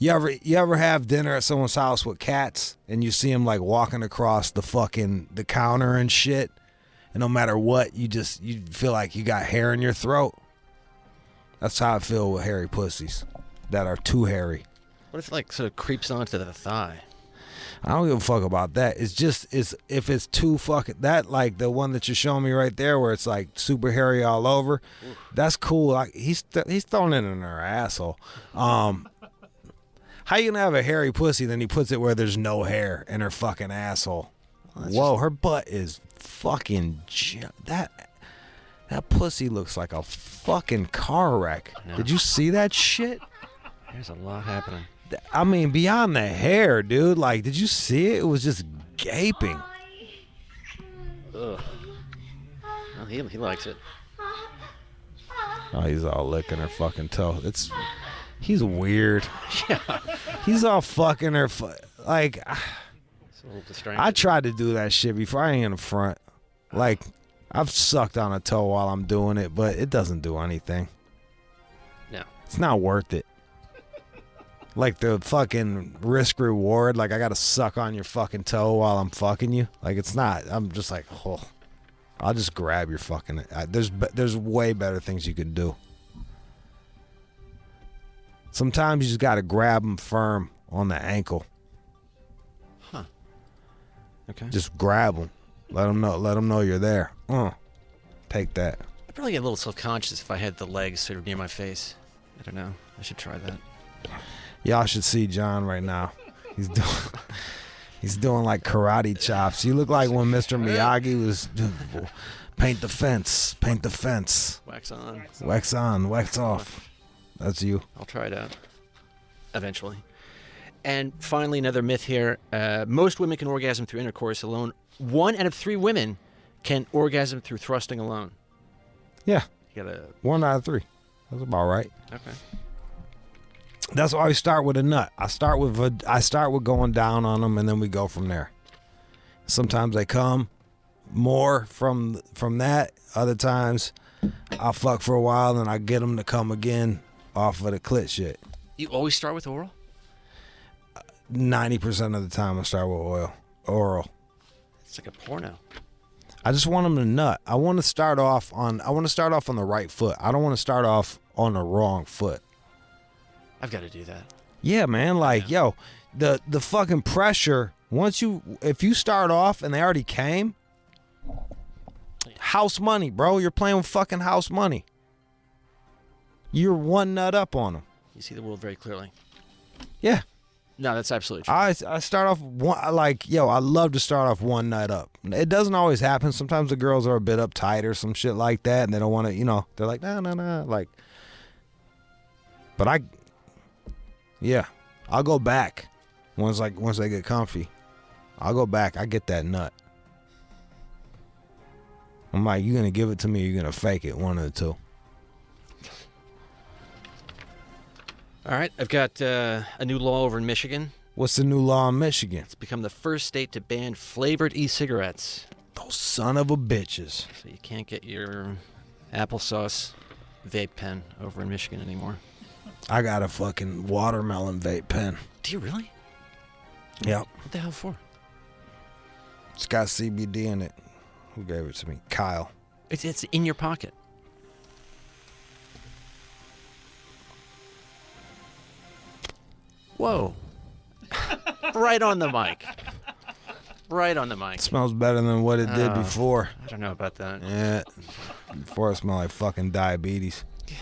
ever have dinner at someone's house with cats and you see them like walking across the counter and shit, and no matter what, you feel like you got hair in your throat. That's how I feel with hairy pussies that are too hairy. What if it like sort of creeps onto the thigh? I don't give a fuck about that. It's if it's too fucking, that like the one that you're showing me right there where it's like super hairy all over. Oof. That's cool. Like he's throwing it in her asshole. How you gonna have a hairy pussy, then he puts it where there's no hair in her fucking asshole? Whoa, her butt is fucking... That pussy looks like a fucking car wreck. Did you see that shit? There's a lot happening. I mean, beyond the hair, dude. Like, did you see it? It was just gaping. Ugh. Well, he likes it. Oh, he's all licking her fucking toe. He's weird. Yeah. He's all fucking her. Like, It's a little distracting. I tried to do that shit before. I ain't in the front. Like, I've sucked on a toe while I'm doing it, but it doesn't do anything. No. It's not worth it. Like the fucking risk reward. Like, I got to suck on your fucking toe while I'm fucking you. Like, it's not. I'm just like, oh. I'll just grab your fucking... There's way better things you can do. Sometimes you just got to grab them firm on the ankle. Huh. Okay. Just grab them. Let them know you're there. Take that. I'd probably get a little self-conscious if I had the legs sort of near my face. I don't know. I should try that. Y'all should see John right now. He's doing like karate chops. You look like when Mr. Miyagi was paint the fence. Wax on. Wax on, wax off. That's you. I'll try it out eventually. And finally, another myth here. Most women can orgasm through intercourse alone. 1 out of 3 women can orgasm through thrusting alone. Yeah. You gotta... 1 out of 3. That's about right. Okay. That's why we start with a nut. I start with going down on them, and then we go from there. Sometimes they come more from that. Other times, I'll fuck for a while, and I get them to come again off of the clit shit. You always start with oral? 90% of the time, I start with oral. It's like a porno. I just want them to nut. I want to start off on the right foot. I don't want to start off on the wrong foot. I've got to do that. Yeah, man. Like, yo, the fucking pressure. If you start off and they already came, house money, bro. You're playing with fucking house money. You're one nut up on them. You see the world very clearly. Yeah. No, that's absolutely true. I start off I love to start off one nut up. It doesn't always happen. Sometimes the girls are a bit uptight or some shit like that, and they don't want to, they're like, no. Like, but I'll go back once they get comfy. I'll go back. I get that nut. I'm like, you gonna give it to me or you gonna fake it? One of the two. All right, I've got a new law over in Michigan. What's the new law in Michigan? It's become the first state to ban flavored e-cigarettes. Those son of a bitches. So you can't get your applesauce vape pen over in Michigan anymore. I got a fucking watermelon vape pen. Do you really? Yep. What the hell for? It's got CBD in it. Who gave it to me? Kyle. It's in your pocket. Whoa. Right on the mic. Right on the mic. It smells better than what it did before. I don't know about that. Yeah. Before it smelled like fucking diabetes. It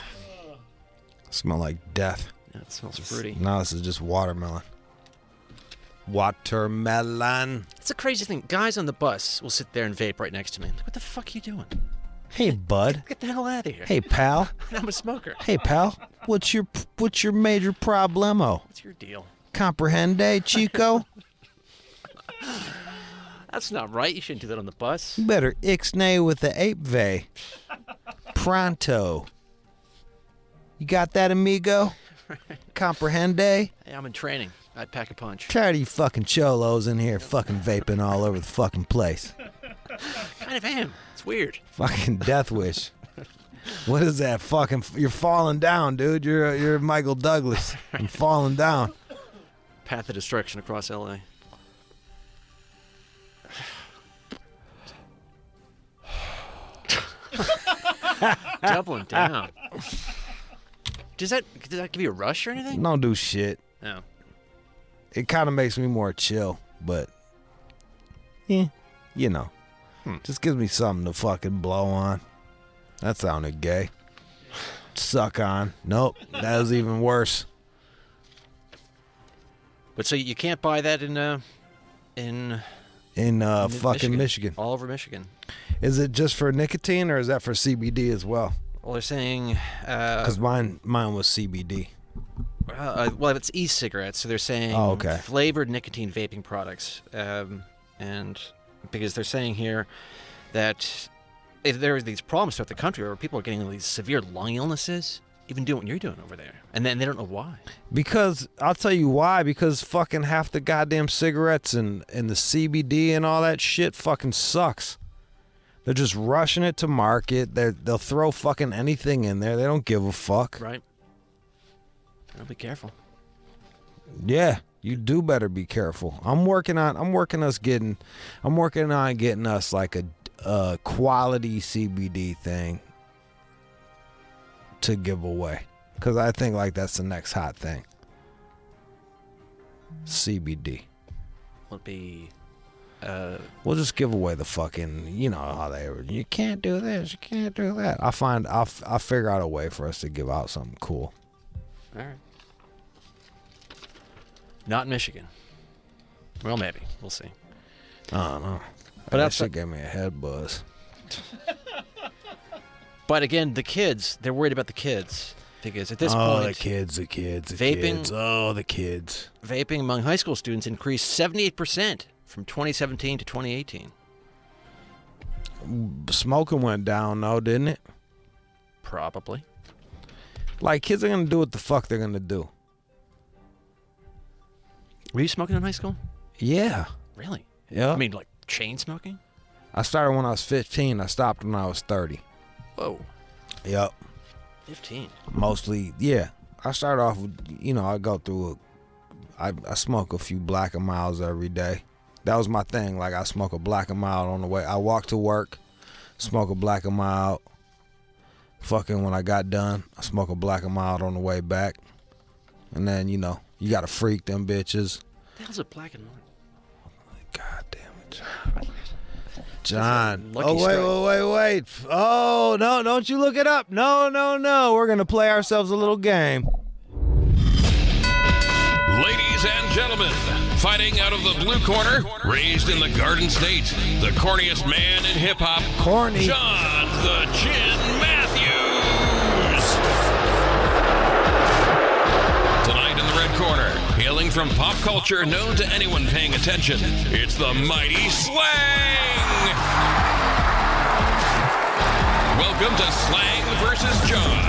smelled like death. Yeah, it smells fruity. Now this is just watermelon. Watermelon. It's a crazy thing. Guys on the bus will sit there and vape right next to me. What the fuck are you doing? Hey, bud. Get the hell out of here. Hey, pal. I'm a smoker. Hey, pal. What's your major problemo? What's your deal? Comprehende, chico? That's not right. You shouldn't do that on the bus. You better ixnay with the ape vey. Pronto. You got that, amigo? Comprehende? Hey, I'm in training. I'd pack a punch. Tired of you fucking cholos in here fucking vaping all over the fucking place. Kind of am. It's weird. Fucking death wish. What is that fucking... You're falling down, dude. You're Michael Douglas. I'm falling down. Path of destruction across L.A. Doubling down. Does that give you a rush or anything? Don't do shit. No. It kind of makes me more chill, but... Yeah, you know. Just gives me something to fucking blow on. That sounded gay. Suck on. Nope, that was even worse. But so you can't buy that in fucking Michigan. All over Michigan. Is it just for nicotine or is that for CBD as well? Well, they're saying because mine was CBD. Well, it's e-cigarettes, so they're saying flavored nicotine vaping products, and because they're saying here that there are these problems throughout the country where people are getting these severe lung illnesses, even doing what you're doing over there, and then they don't know why. Because I'll tell you why. Because fucking half the goddamn cigarettes and the CBD and all that shit fucking sucks. They're just rushing it to market. They'll throw fucking anything in there. They don't give a fuck. Right. I'll be careful. Yeah, you do better be careful. I'm working on getting us like a quality CBD thing to give away, because I think like that's the next hot thing. CBD. Will it be? We'll just give away the fucking, you know how you can't do this, you can't do that. I'll figure out a way for us to give out something cool. All right. Not in Michigan. Well, maybe. We'll see. I don't know. But that shit gave me a head buzz. But again, the kids, they're worried about the kids. Because at this point... Oh, the kids. Vaping, Oh, the kids. Vaping among high school students increased 78% from 2017 to 2018. Smoking went down, though, didn't it? Probably. Like, kids are going to do what the fuck they're going to do. Were you smoking in high school? Yeah. Really? Yeah. I mean, like, chain smoking? I started when I was 15. I stopped when I was 30. Whoa. Yep. 15? Mostly, yeah. I started off with, I go through I smoke a few Black and Milds every day. That was my thing. Like, I smoke a Black and Mild on the way. I walk to work, smoke a Black and Mild. Fucking when I got done, I smoke a Black and Mild on the way back. And then, you got to freak them bitches. The hell's a Black and Mild? God damn it, John. Lucky Wait. Oh, no, don't you look it up. No. We're going to play ourselves a little game. Ladies and gentlemen, fighting out of the blue corner, raised in the Garden State, the corniest man in hip-hop, Corny John the Chin Matthews. Tonight in the red corner, hailing from pop culture known to anyone paying attention, it's the mighty Slang. Welcome to Slang versus John.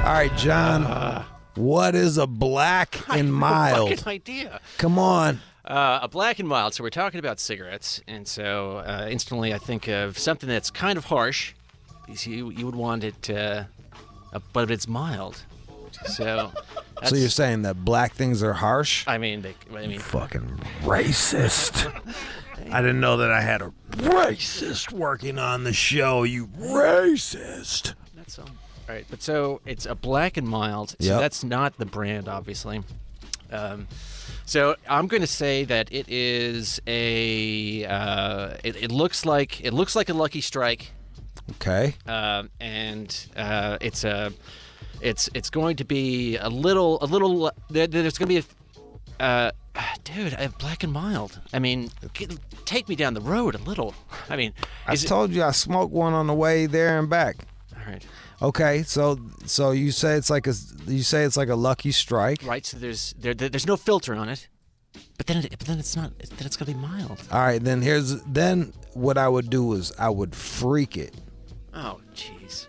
All right, John. What is a Black and Mild? Fucking idea. Come on. A Black and Mild. So we're talking about cigarettes, and so instantly I think of something that's kind of harsh, because you would want it, but it's mild. So you're saying that black things are harsh? I mean, fucking racist. I didn't know that I had a racist working on the show. You racist. That's all. All right, but so it's a Black and Mild. So that's not the brand, obviously. So I'm going to say that it is a. It looks like a Lucky Strike. Okay. And it's going to be a little. There's going to be a. Dude, a Black and Mild. I mean, take me down the road a little. I mean, I told you I smoked one on the way there and back. All right. Okay, so you say it's like a Lucky Strike, right? So there's no filter on it, but then it's not. Then it's gonna be mild. All right, then what I would do is I would freak it. Oh, jeez.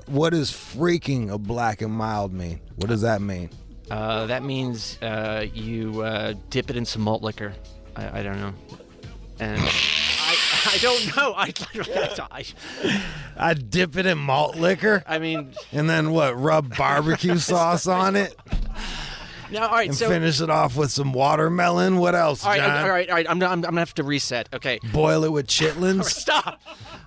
What does freaking a Black and Mild mean? What does that mean? That means you dip it in some malt liquor. I don't know, and. I don't know. I dip it in malt liquor. I mean, and then what? Rub barbecue sauce on it. No, all right. And finish it off with some watermelon. What else, John? All right. I'm gonna have to reset. Okay. Boil it with chitlins. Right, stop.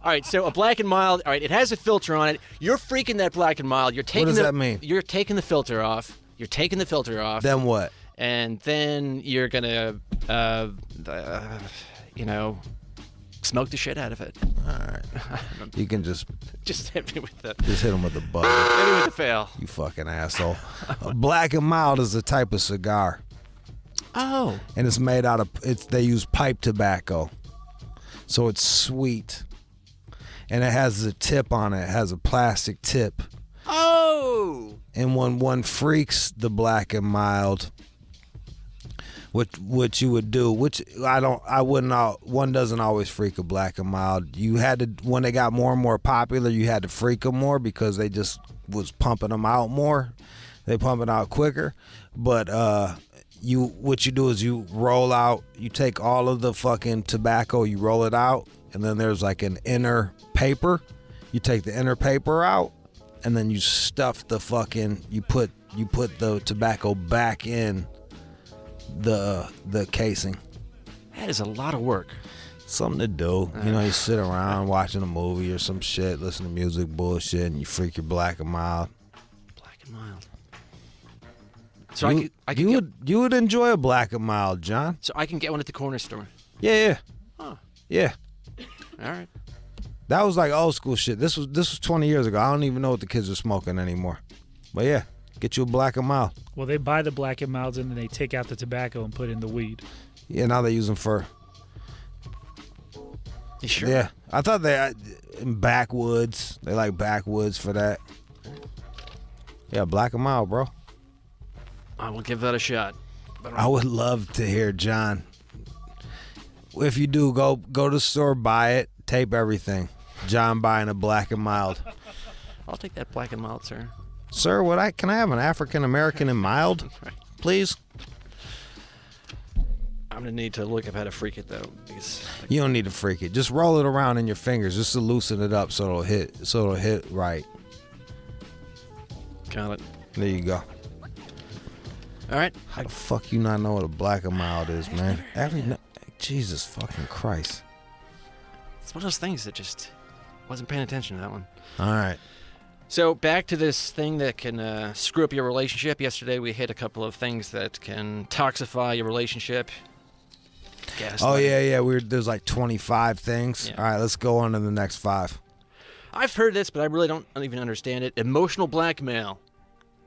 All right. So a Black and Mild. All right. It has a filter on it. You're freaking that Black and Mild. You're taking. What does that mean? You're taking the filter off. Then what? And then you're gonna, smoke the shit out of it. All right. You can just hit me with the. Just hit him with the butt. Hit me with the fail. You fucking asshole. Black and Mild is a type of cigar. Oh. And it's made out of they use pipe tobacco. So it's sweet. And it has a tip on it. It has a plastic tip. Oh. And when one freaks the Black and Mild, what you would do, which one doesn't always freak a Black and Mild. You had to, when they got more and more popular, you had to freak them more because they just was pumping them out more. They pump it out quicker. But what you do is you roll out, you take all of the fucking tobacco, you roll it out, and then there's like an inner paper. You take the inner paper out, and then you stuff the fucking, you put the tobacco back in the casing. That is a lot of work. Something to do. You know, you sit around watching a movie or some shit, listen to music bullshit, and you freak your Black and Mild. Black and Mild. So you would enjoy a Black and Mild, John. So I can get one at the corner store. Yeah. Huh. Yeah. All right. That was like old school shit. This was 20 years ago. I don't even know what the kids are smoking anymore. But yeah, get you a Black and Mild. Well, they buy the Black and Milds and then they take out the tobacco and put in the weed. Yeah, now they use them for. You sure? Yeah, I thought they in backwoods. They like backwoods for that. Yeah, Black and Mild, bro. I will give that a shot. I would love to hear John. If you do, go to the store, buy it, tape everything. John buying a Black and Mild. I'll take that Black and Mild, sir. Sir, can I have an African American and mild, please? I'm gonna need to look up how to freak it though, because You don't need to freak it. Just roll it around in your fingers, just to loosen it up so it'll hit right. Got it. There you go. All right. How the fuck you not know what a Black and Mild is, man? Jesus fucking Christ. It's one of those things that just wasn't paying attention to that one. All right. So back to this thing that can screw up your relationship. Yesterday we hit a couple of things that can toxify your relationship. Oh yeah. There's like 25 things. Yeah. All right, let's go on to the next 5. I've heard this, but I really don't even understand it. Emotional blackmail.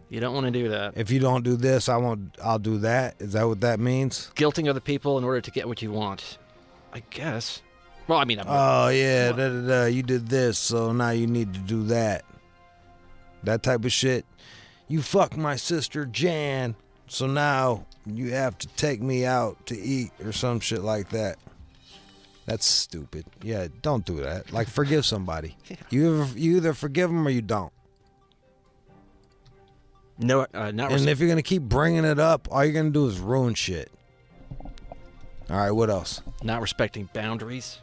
You don't want to do that. If you don't do this, I'll do that. Is that what that means? Guilting other people in order to get what you want. I guess. Well, I mean, you did this, so now you need to do that. That type of shit. You fucked my sister Jan, so now you have to take me out to eat or some shit like that. That's stupid. Yeah, don't do that. Like, forgive somebody. Yeah. You either forgive them or you don't. No, and if you're gonna keep bringing it up, all you're gonna do is ruin shit. All right, what else? Not respecting boundaries.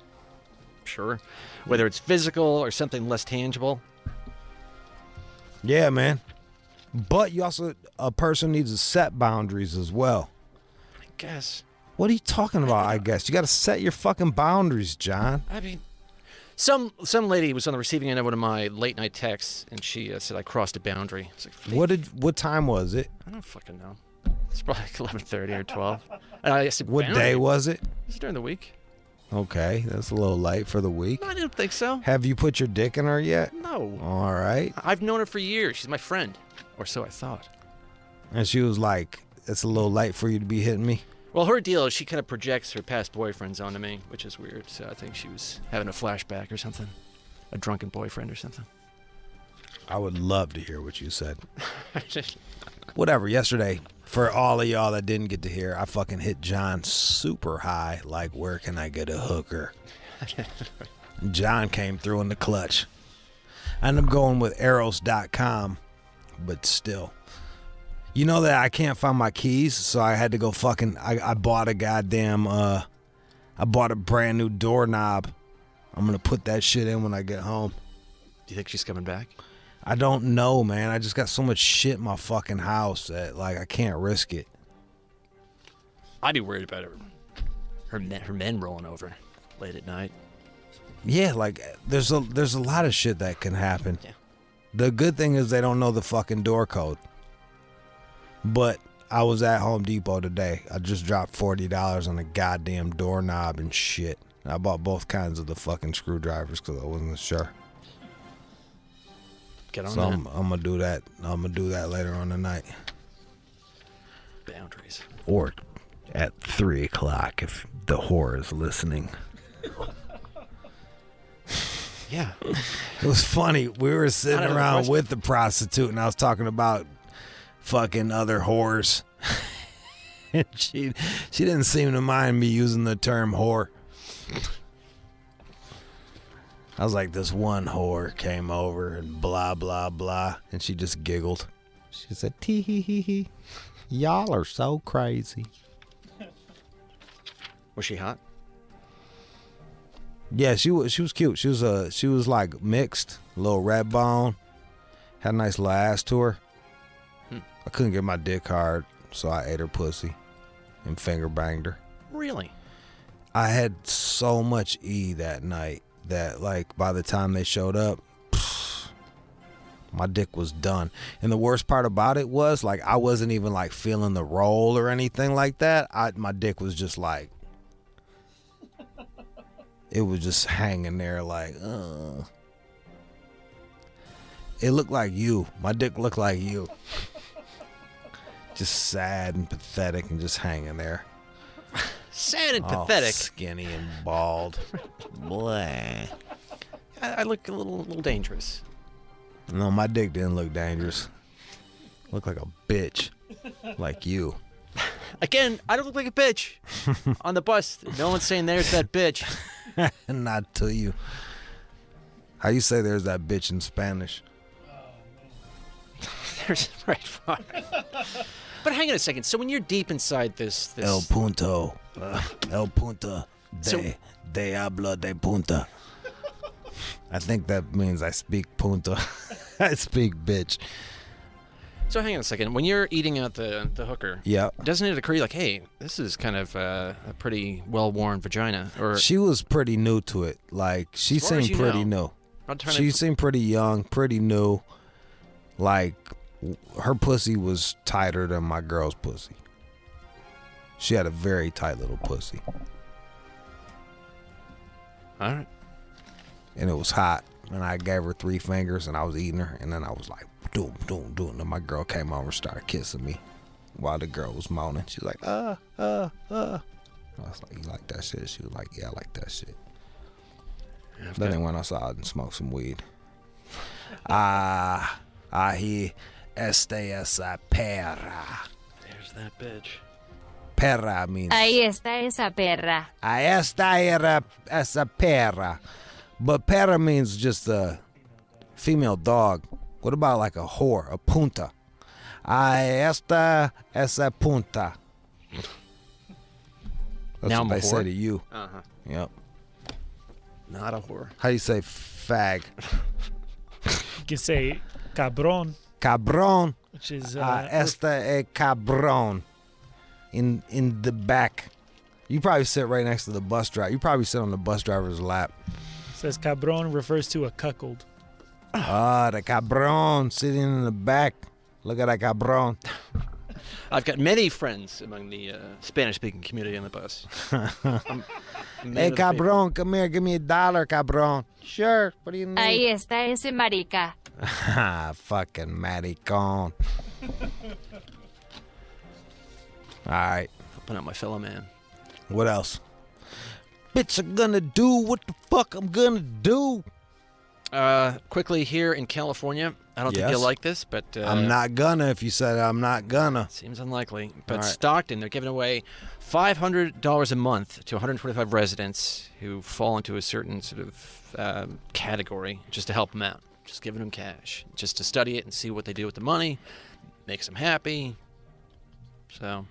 Sure. Whether it's physical or something less tangible. Yeah, man. But a person needs to set boundaries as well. I guess. What are you talking about, I guess? You got to set your fucking boundaries, John. I mean, some lady was on the receiving end of one of my late night texts, and she said I crossed a boundary. I was like, what time was it? I don't fucking know. It's probably like 11:30 or 12. And I said, what boundary? day was it? It was during the week. Okay, that's a little late for the week. No, I didn't think so. Have you put your dick in her yet? No. All right. I've known her for years. She's my friend, or so I thought. And she was like, it's a little late for you to be hitting me? Well, her deal is she kind of projects her past boyfriends onto me, which is weird. So I think she was having a flashback or something. A drunken boyfriend or something. I would love to hear what you said. Whatever, yesterday, for all of y'all that didn't get to hear, I fucking hit John super high, like, where can I get a hooker? John came through in the clutch. I ended up going with arrows.com, but still. You know that I can't find my keys, so I had to go I bought a goddamn, I bought a brand new doorknob. I'm going to put that shit in when I get home. Do you think she's coming back? I don't know, man. I just got so much shit in my fucking house that, like, I can't risk it. I'd be worried about her men rolling over late at night. Yeah, like, there's a lot of shit that can happen. Yeah. The good thing is they don't know the fucking door code. But I was at Home Depot today. I just dropped $40 on a goddamn doorknob and shit. I bought both kinds of the fucking screwdrivers because I wasn't sure. Get on so that. I'm gonna do that. I'm gonna do that later on tonight. Boundaries. Or at 3 o'clock if the whore is listening. Yeah. It was funny. We were sitting Not around question. with the prostitute, and I was talking about fucking other whores. And she didn't seem to mind me using the term whore. I was like, this one whore came over and blah, blah, blah. And she just giggled. She said, tee hee hee hee. Y'all are so crazy. Was she hot? Yeah, she was cute. She was like mixed, a little red bone, had a nice little ass to her. I couldn't get my dick hard, so I ate her pussy and finger banged her. Really? I had so much E that night that like by the time they showed up, my dick was done. And the worst part about it was like I wasn't even like feeling the roll or anything like that. My dick was just like, it was just hanging there like, It looked like you. My dick looked like you. Just sad and pathetic and just hanging there. Sad and All pathetic. Skinny and bald. Blah. I look a little dangerous. No, my dick didn't look dangerous. Looked like a bitch. Like you. Again, I don't look like a bitch. On the bus, no one's saying there's that bitch. Not to you. How you say there's that bitch in Spanish? There's right fuck. But hang on a second. So when you're deep inside this El punto. El punta So- de habla de punta. I think that means I speak punta. I speak bitch. So hang on a second. When you're eating out the hooker, Yeah. doesn't it occur to you like, hey, this is kind of a pretty well-worn vagina? Or She was pretty new to it. Like, she As far as seemed you pretty know. new. I'm trying She to- seemed pretty young, pretty new. Like, her pussy was tighter than my girl's pussy. She had a very tight little pussy. All right. And it was hot. And I gave her 3 fingers and I was eating her. And then I was like, doom, doom, doom. And then my girl came over and started kissing me while the girl was moaning. She was like, I was like, you like that shit? She was like, yeah, I like that shit. Then they went outside and smoked some weed. Ahí está esa perra. There's that bitch. Perra means. Ahí está esa perra. Ahí está esa perra. But perra means just a female dog. What about like a whore, a punta? Ahí está esa punta. That's Now what I'm a they say whore? to you. Uh-huh. Yep. Not a whore. How you say fag? You can say cabron, Cabron. which is Esta cabron. In the back. You probably sit right next to the bus driver. You probably sit on the bus driver's lap. says cabron refers to a cuckold. The cabron sitting in the back. Look at that cabron. I've got many friends among the Spanish-speaking community on the bus. Hey, cabron, come here. Give me $1, cabron. Sure. What do you need? Ahí está ese marica. Fucking maricon. All right. Helping out my fellow man. What else? Bitch, I'm gonna do what the fuck I'm gonna do. Quickly here in California, I don't think Yes. you'll like this, but I'm not gonna if you said I'm not gonna. Seems unlikely. But All right. Stockton, they're giving away $500 a month to 125 residents who fall into a certain sort of category, just to help them out. Just giving them cash, just to study it and see what they do with the money, makes them happy. So,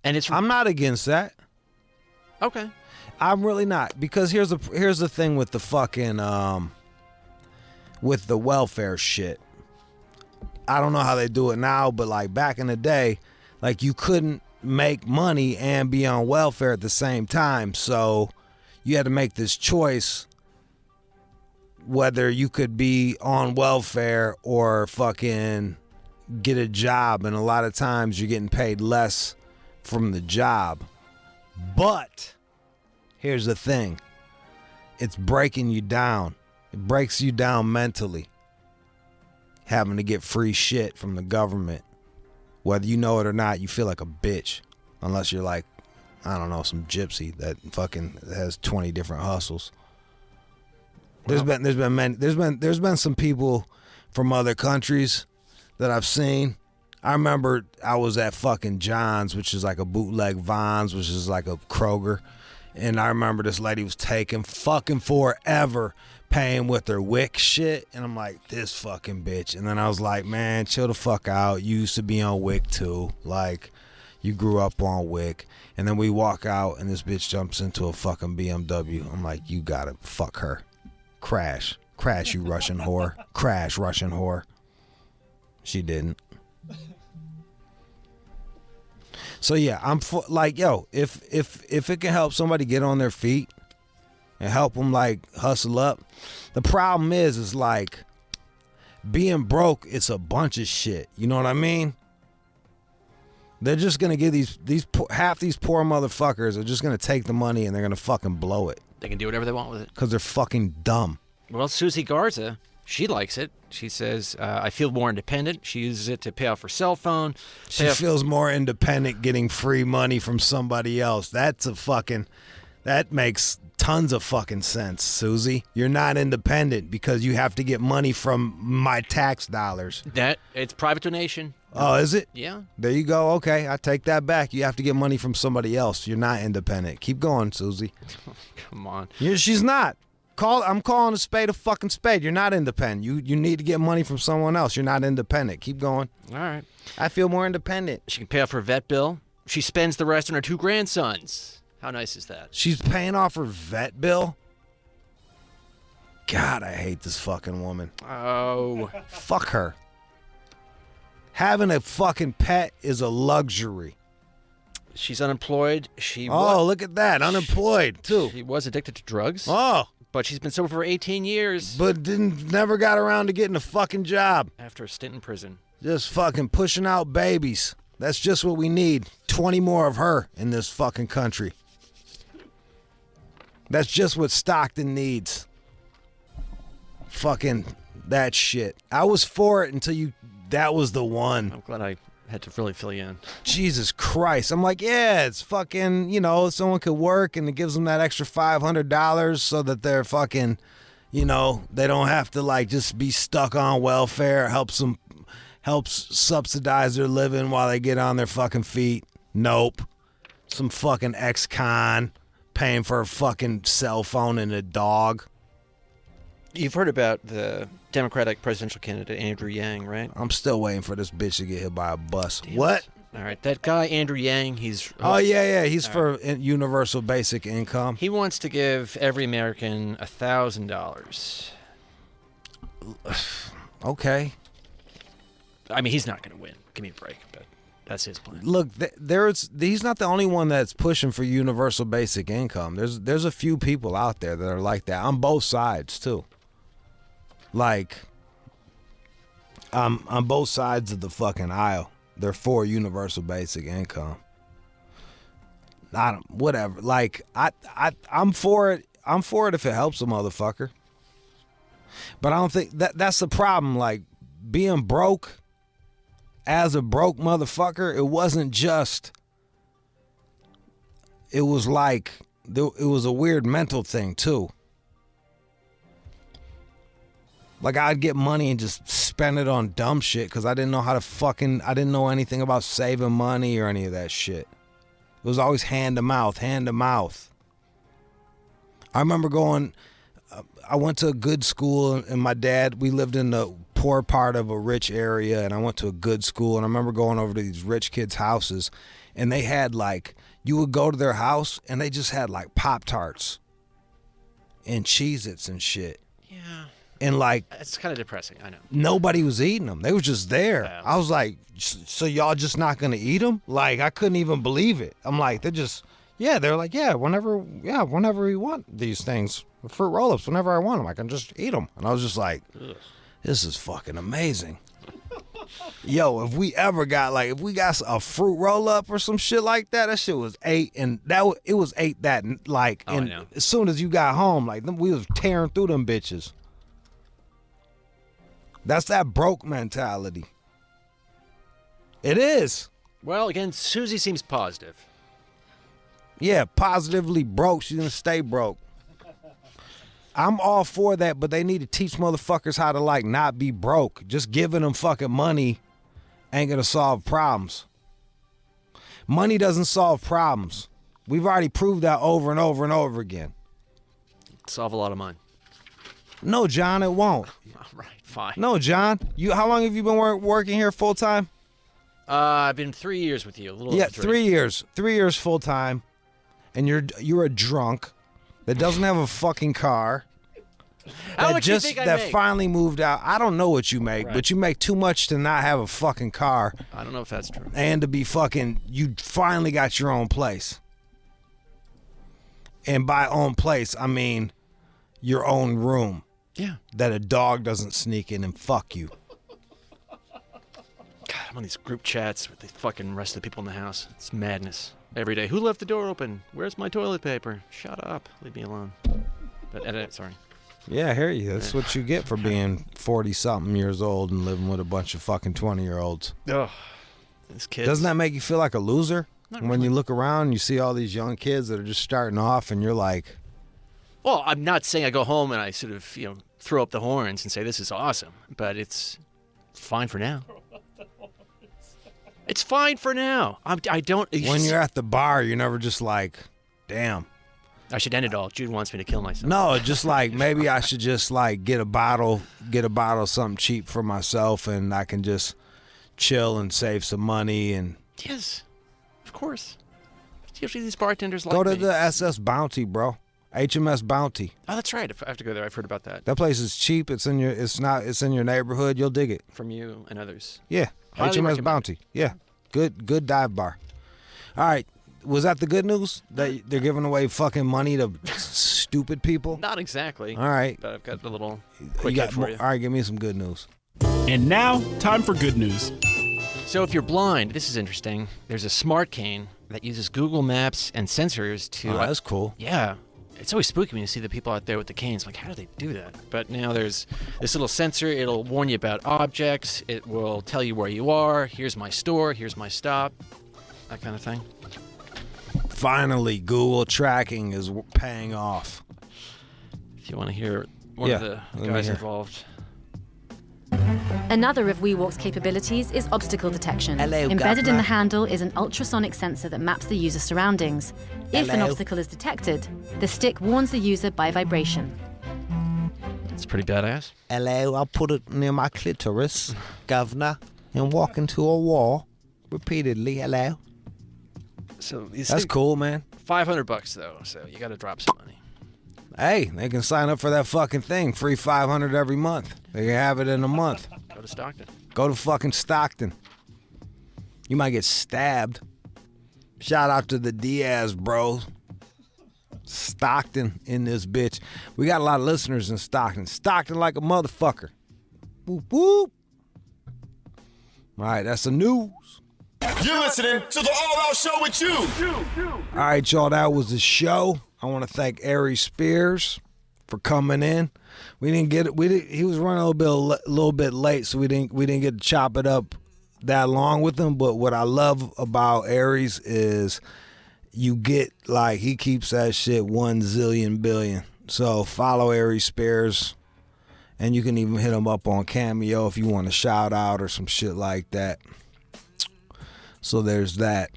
and it's I'm not against that. Okay. I'm really not, because here's the thing with the fucking with the welfare shit. I don't know how they do it now, but like back in the day, like you couldn't make money and be on welfare at the same time. So you had to make this choice whether you could be on welfare or fucking get a job, and a lot of times you're getting paid less from the job. But here's the thing. It's breaking you down. It breaks you down mentally. Having to get free shit from the government. Whether you know it or not, you feel like a bitch. unless you're like, I don't know, some gypsy that fucking has 20 different hustles. There's been some people from other countries that I've seen. I remember I was at fucking John's, which is like a bootleg Vons, which is like a Kroger. And I remember this lady was taking fucking forever paying with her Wick shit. And I'm like, this fucking bitch. And then I was like, man, chill the fuck out. You used to be on Wick too. Like, you grew up on Wick. And then we walk out and this bitch jumps into a fucking BMW. I'm like, you gotta fuck her. Crash. Crash, you Russian whore. Crash, Russian whore. She didn't. So yeah, I'm like, yo, if it can help somebody get on their feet and help them like hustle up, the problem is like being broke. It's a bunch of shit. You know what I mean? They're just gonna give half these poor motherfuckers are just gonna take the money and they're gonna fucking blow it. They can do whatever they want with it because they're fucking dumb. Well, Susie Garza, she likes it. She says, I feel more independent. She uses it to pay off her cell phone. She feels more independent getting free money from somebody else. That makes tons of fucking sense, Susie. You're not independent because you have to get money from my tax dollars. It's private donation. Oh, is it? Yeah. There you go. Okay, I take that back. You have to get money from somebody else. You're not independent. Keep going, Susie. Come on. She's not. I'm calling a spade a fucking spade. You're not independent. You need to get money from someone else. You're not independent. Keep going. All right. I feel more independent. She can pay off her vet bill. She spends the rest on her 2 grandsons. How nice is that? She's paying off her vet bill? God, I hate this fucking woman. Oh. Fuck her. Having a fucking pet is a luxury. She's unemployed. Look at that. Unemployed, too. She was addicted to drugs. Oh. But she's been sober for 18 years. But never got around to getting a fucking job. After a stint in prison. Just fucking pushing out babies. That's just what we need. 20 more of her in this fucking country. That's just what Stockton needs. Fucking that shit. I was for it until that was the one. I'm glad I had to really fill you in. Jesus Christ. I'm like, yeah, it's fucking, someone could work and it gives them that extra $500 so that they're fucking, they don't have to like just be stuck on welfare. Helps subsidize their living while they get on their fucking feet. Nope. Some fucking ex-con paying for a fucking cell phone and a dog. You've heard about the Democratic presidential candidate Andrew Yang, right? I'm still waiting for this bitch to get hit by a bus. Damn what? It. All right, that guy Andrew Yang, he's... Oh, yeah, he's for universal basic income. He wants to give every American $1,000. Okay. I mean, he's not going to win. Give me a break, but that's his plan. Look, he's not the only one that's pushing for universal basic income. There's a few people out there that are like that on both sides, too. Like, on both sides of the fucking aisle, they're for universal basic income. Whatever. Like, I'm for it. I'm for it if it helps a motherfucker. But I don't think that's the problem. Like, being broke as a broke motherfucker, it wasn't just. It was like, it was a weird mental thing, too. Like, I'd get money and just spend it on dumb shit because I didn't know I didn't know anything about saving money or any of that shit. It was always hand to mouth. I remember I went to a good school, and my dad, we lived in the poor part of a rich area, and I went to a good school, and I remember going over to these rich kids' houses, and they had like, you would go to their house, and they just had like Pop-Tarts and Cheez-Its and shit. Yeah. And like, it's kind of depressing, I know. Nobody was eating them. They were just there. Yeah. I was like, so y'all just not going to eat them? Like, I couldn't even believe it. I'm like, they're like, whenever we want these things, fruit roll-ups, whenever I want them, I can just eat them. And I was just like, ugh, this is fucking amazing. Yo, if we got a fruit roll-up or some shit like that, that shit was $8, and it was $8 that, like, and as soon as you got home, like, we was tearing through them bitches. That's that broke mentality. It is. Well, again, Susie seems positive. Yeah, positively broke. She's gonna stay broke. I'm all for that, but they need to teach motherfuckers how to like not be broke. Just giving them fucking money ain't gonna solve problems. Money doesn't solve problems. We've already proved that over and over and over again. Solve a lot of mine. No, John, it won't. All right, fine. No, John. How long have you been working here full time? I've been 3 years with you. A little over 3 years. 3 years full time, and you're a drunk that doesn't have a fucking car. How much you think I make? Finally moved out. I don't know what you make, but you make too much to not have a fucking car. I don't know if that's true. And to be fucking, you finally got your own place. And by own place, I mean your own room. Yeah. That a dog doesn't sneak in and fuck you. God, I'm on these group chats with the fucking rest of the people in the house. It's madness. Every day. Who left the door open? Where's my toilet paper? Shut up. Leave me alone. But edit it, sorry. Yeah, I hear you. That's what you get for being 40-something years old and living with a bunch of fucking 20-year-olds. Ugh. These kids. Doesn't that make you feel like a loser? Not When really. you look around and you see all these young kids that are just starting off and you're like... Well, I'm not saying I go home and I sort of, throw up the horns and say this is awesome, but it's fine for now. It's fine for now. I don't... When you're at the bar, you're never just like, damn. I should end it all. Jude wants me to kill myself. No, just like maybe I should just like get a bottle of something cheap for myself, and I can just chill and save some money and Yes, of course. Usually these bartenders like go to me. the SS Bounty, bro. HMS Bounty. Oh, that's right. I have to go there. I've heard about that. That place is cheap. It's in your neighborhood. You'll dig it. From you and others. Yeah, Highly HMS recommend. Bounty. Yeah, good dive bar. All right, was that the good news that they're giving away fucking money to stupid people? Not exactly. All right. But I've got a little You quick got hit for more- you. All right, give me some good news. And now, time for good news. So if you're blind, this is interesting. There's a smart cane that uses Google Maps and sensors to... Oh, that's cool. Yeah. It's always spooky when you see the people out there with the canes. Like, how do they do that? But now there's this little sensor. It'll warn you about objects. It will tell you where you are. Here's my store. Here's my stop. That kind of thing. Finally, Google tracking is paying off. If you want to hear one of the let me guys hear. involved. Another of WeWalk's capabilities is obstacle detection. Hello, Embedded in Governor. the handle is an ultrasonic sensor that maps the user's surroundings. If an Hello. obstacle is detected, the stick warns the user by vibration. It's pretty badass. Hello, I'll put it near my clitoris, governor, and walk into a wall repeatedly. Hello. So these That's things- cool, man. $500 though, so you got to drop some money. Hey, they can sign up for that fucking thing. Free $500 every month. They can have it in a month. Go to Stockton. Go to fucking Stockton. You might get stabbed. Shout out to the Diaz bros. Stockton in this bitch. We got a lot of listeners in Stockton. Stockton like a motherfucker. Whoop whoop. All right, that's the news. You're listening to the All Out Show with you. All right, y'all, that was the show. I want to thank Aries Spears for coming in. We didn't get it. He was running a little bit late, so we didn't get to chop it up that long with him. But what I love about Aries is you get like he keeps that shit 1 zillion billion. So follow Aries Spears, and you can even hit him up on Cameo if you want a shout out or some shit like that. So there's that.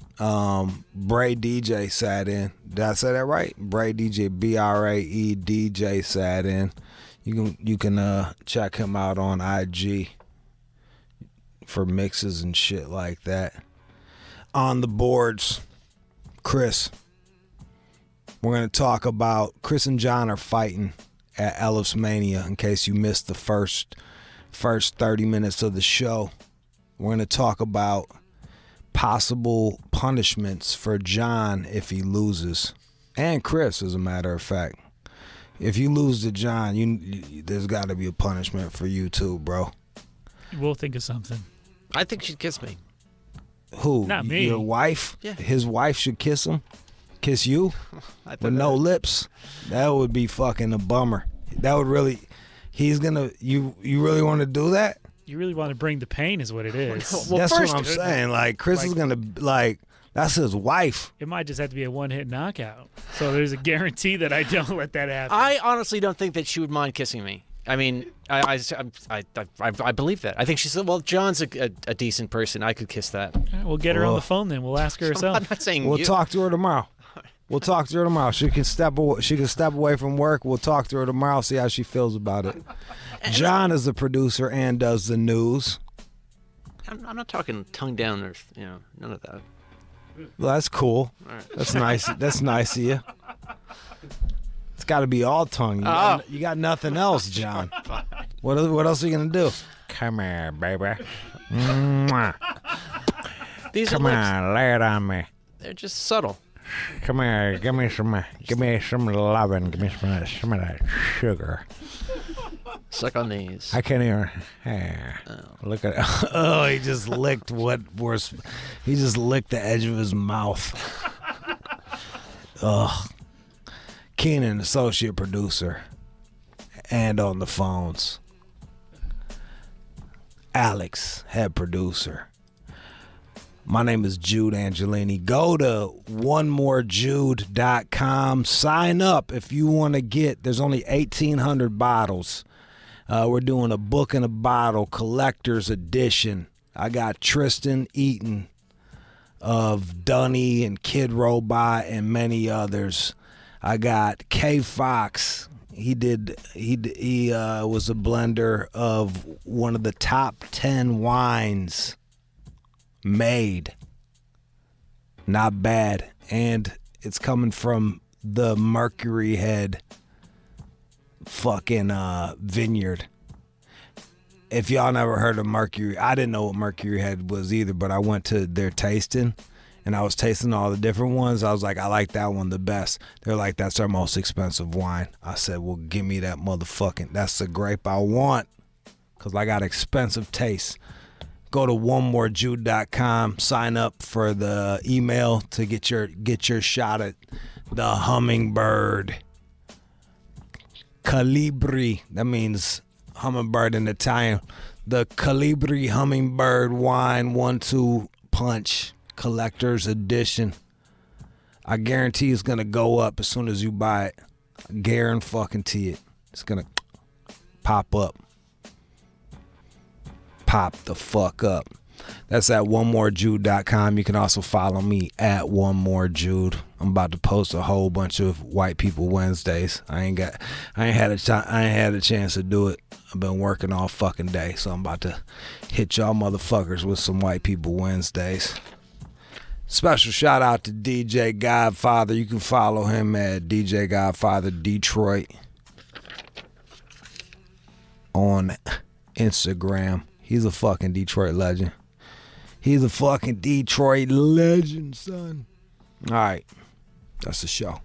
Bray DJ sat in. Did I say that right? Bray DJ, BRAE DJ sat in. You can check him out on IG for mixes and shit like that. On the boards, Chris. We're gonna talk about Chris and John are fighting at Ellismania. In case you missed the first 30 minutes of the show, we're gonna talk about possible punishments for John if he loses, and Chris, as a matter of fact. If you lose to John, there's got to be a punishment for you too, bro. We'll think of something. I think she'd kiss me. Who? Not me. Your wife? Yeah. His wife should kiss him? Kiss you? With no lips? That would be fucking a bummer. That would really... He's gonna... You really want to do that? You really want to bring the pain is what it is. That's what I'm saying. Like, Chris is gonna... Like, That's his wife. It might just have to be a one-hit knockout. So there's a guarantee that I don't let that happen. I honestly don't think that she would mind kissing me. I mean, I believe that. I think she said, well, John's a decent person. I could kiss that. All right, we'll get her on the phone then. We'll ask her herself. I'm not saying We'll you. talk to her tomorrow. We'll talk to her tomorrow. She can step away from work. We'll talk to her tomorrow, see how she feels about it. John is the producer and does the news. I'm not talking tongue down or none of that. Well, that's cool. Right. That's nice. That's nice of you. It's got to be all tongue. You got nothing else, John. What else are you gonna do? Come here, baby. Mwah. These Come are on, lay it on me. They're just subtle. Come here, give me some loving. Give me some of that sugar. Suck on these. I can't even. Look at. Oh, he just licked He just licked the edge of his mouth. Ugh. Keenan, associate producer, and on the phones. Alex, head producer. My name is Jude Angelini. Go to onemorejude.com. Sign up if you want to get. There's only 1,800 bottles. We're doing a book and a bottle collector's edition. I got Tristan Eaton of Dunny and Kid Robot and many others. I got K Fox. He was a blender of one of the top 10 wines made. Not bad. And it's coming from the Mercury Head fucking vineyard. If y'all never heard of Mercury, I didn't know what Mercury Head was either, but I went to their tasting and I was tasting all the different ones. I was like, I like that one the best. They're like, that's our most expensive wine. I said, well, give me that motherfucking, that's the grape I want, because I got expensive taste. Go to onemorejude.com, sign up for the email to get your shot at the hummingbird. Calibri, that means hummingbird in Italian. The Calibri Hummingbird Wine 1-2 Punch Collector's Edition. I guarantee it's going to go up as soon as you buy it. I guarantee it. It's going to pop up. Pop the fuck up. That's at onemorejude.com. You can also follow me at onemorejude. I'm about to post a whole bunch of White People Wednesdays. I ain't had a chance to do it. I've been working all fucking day, so I'm about to hit y'all motherfuckers with some White People Wednesdays. Special shout out to DJ Godfather. You can follow him at DJ Godfather Detroit on Instagram. He's a fucking Detroit legend. He's a fucking Detroit legend, son. All right. That's the show.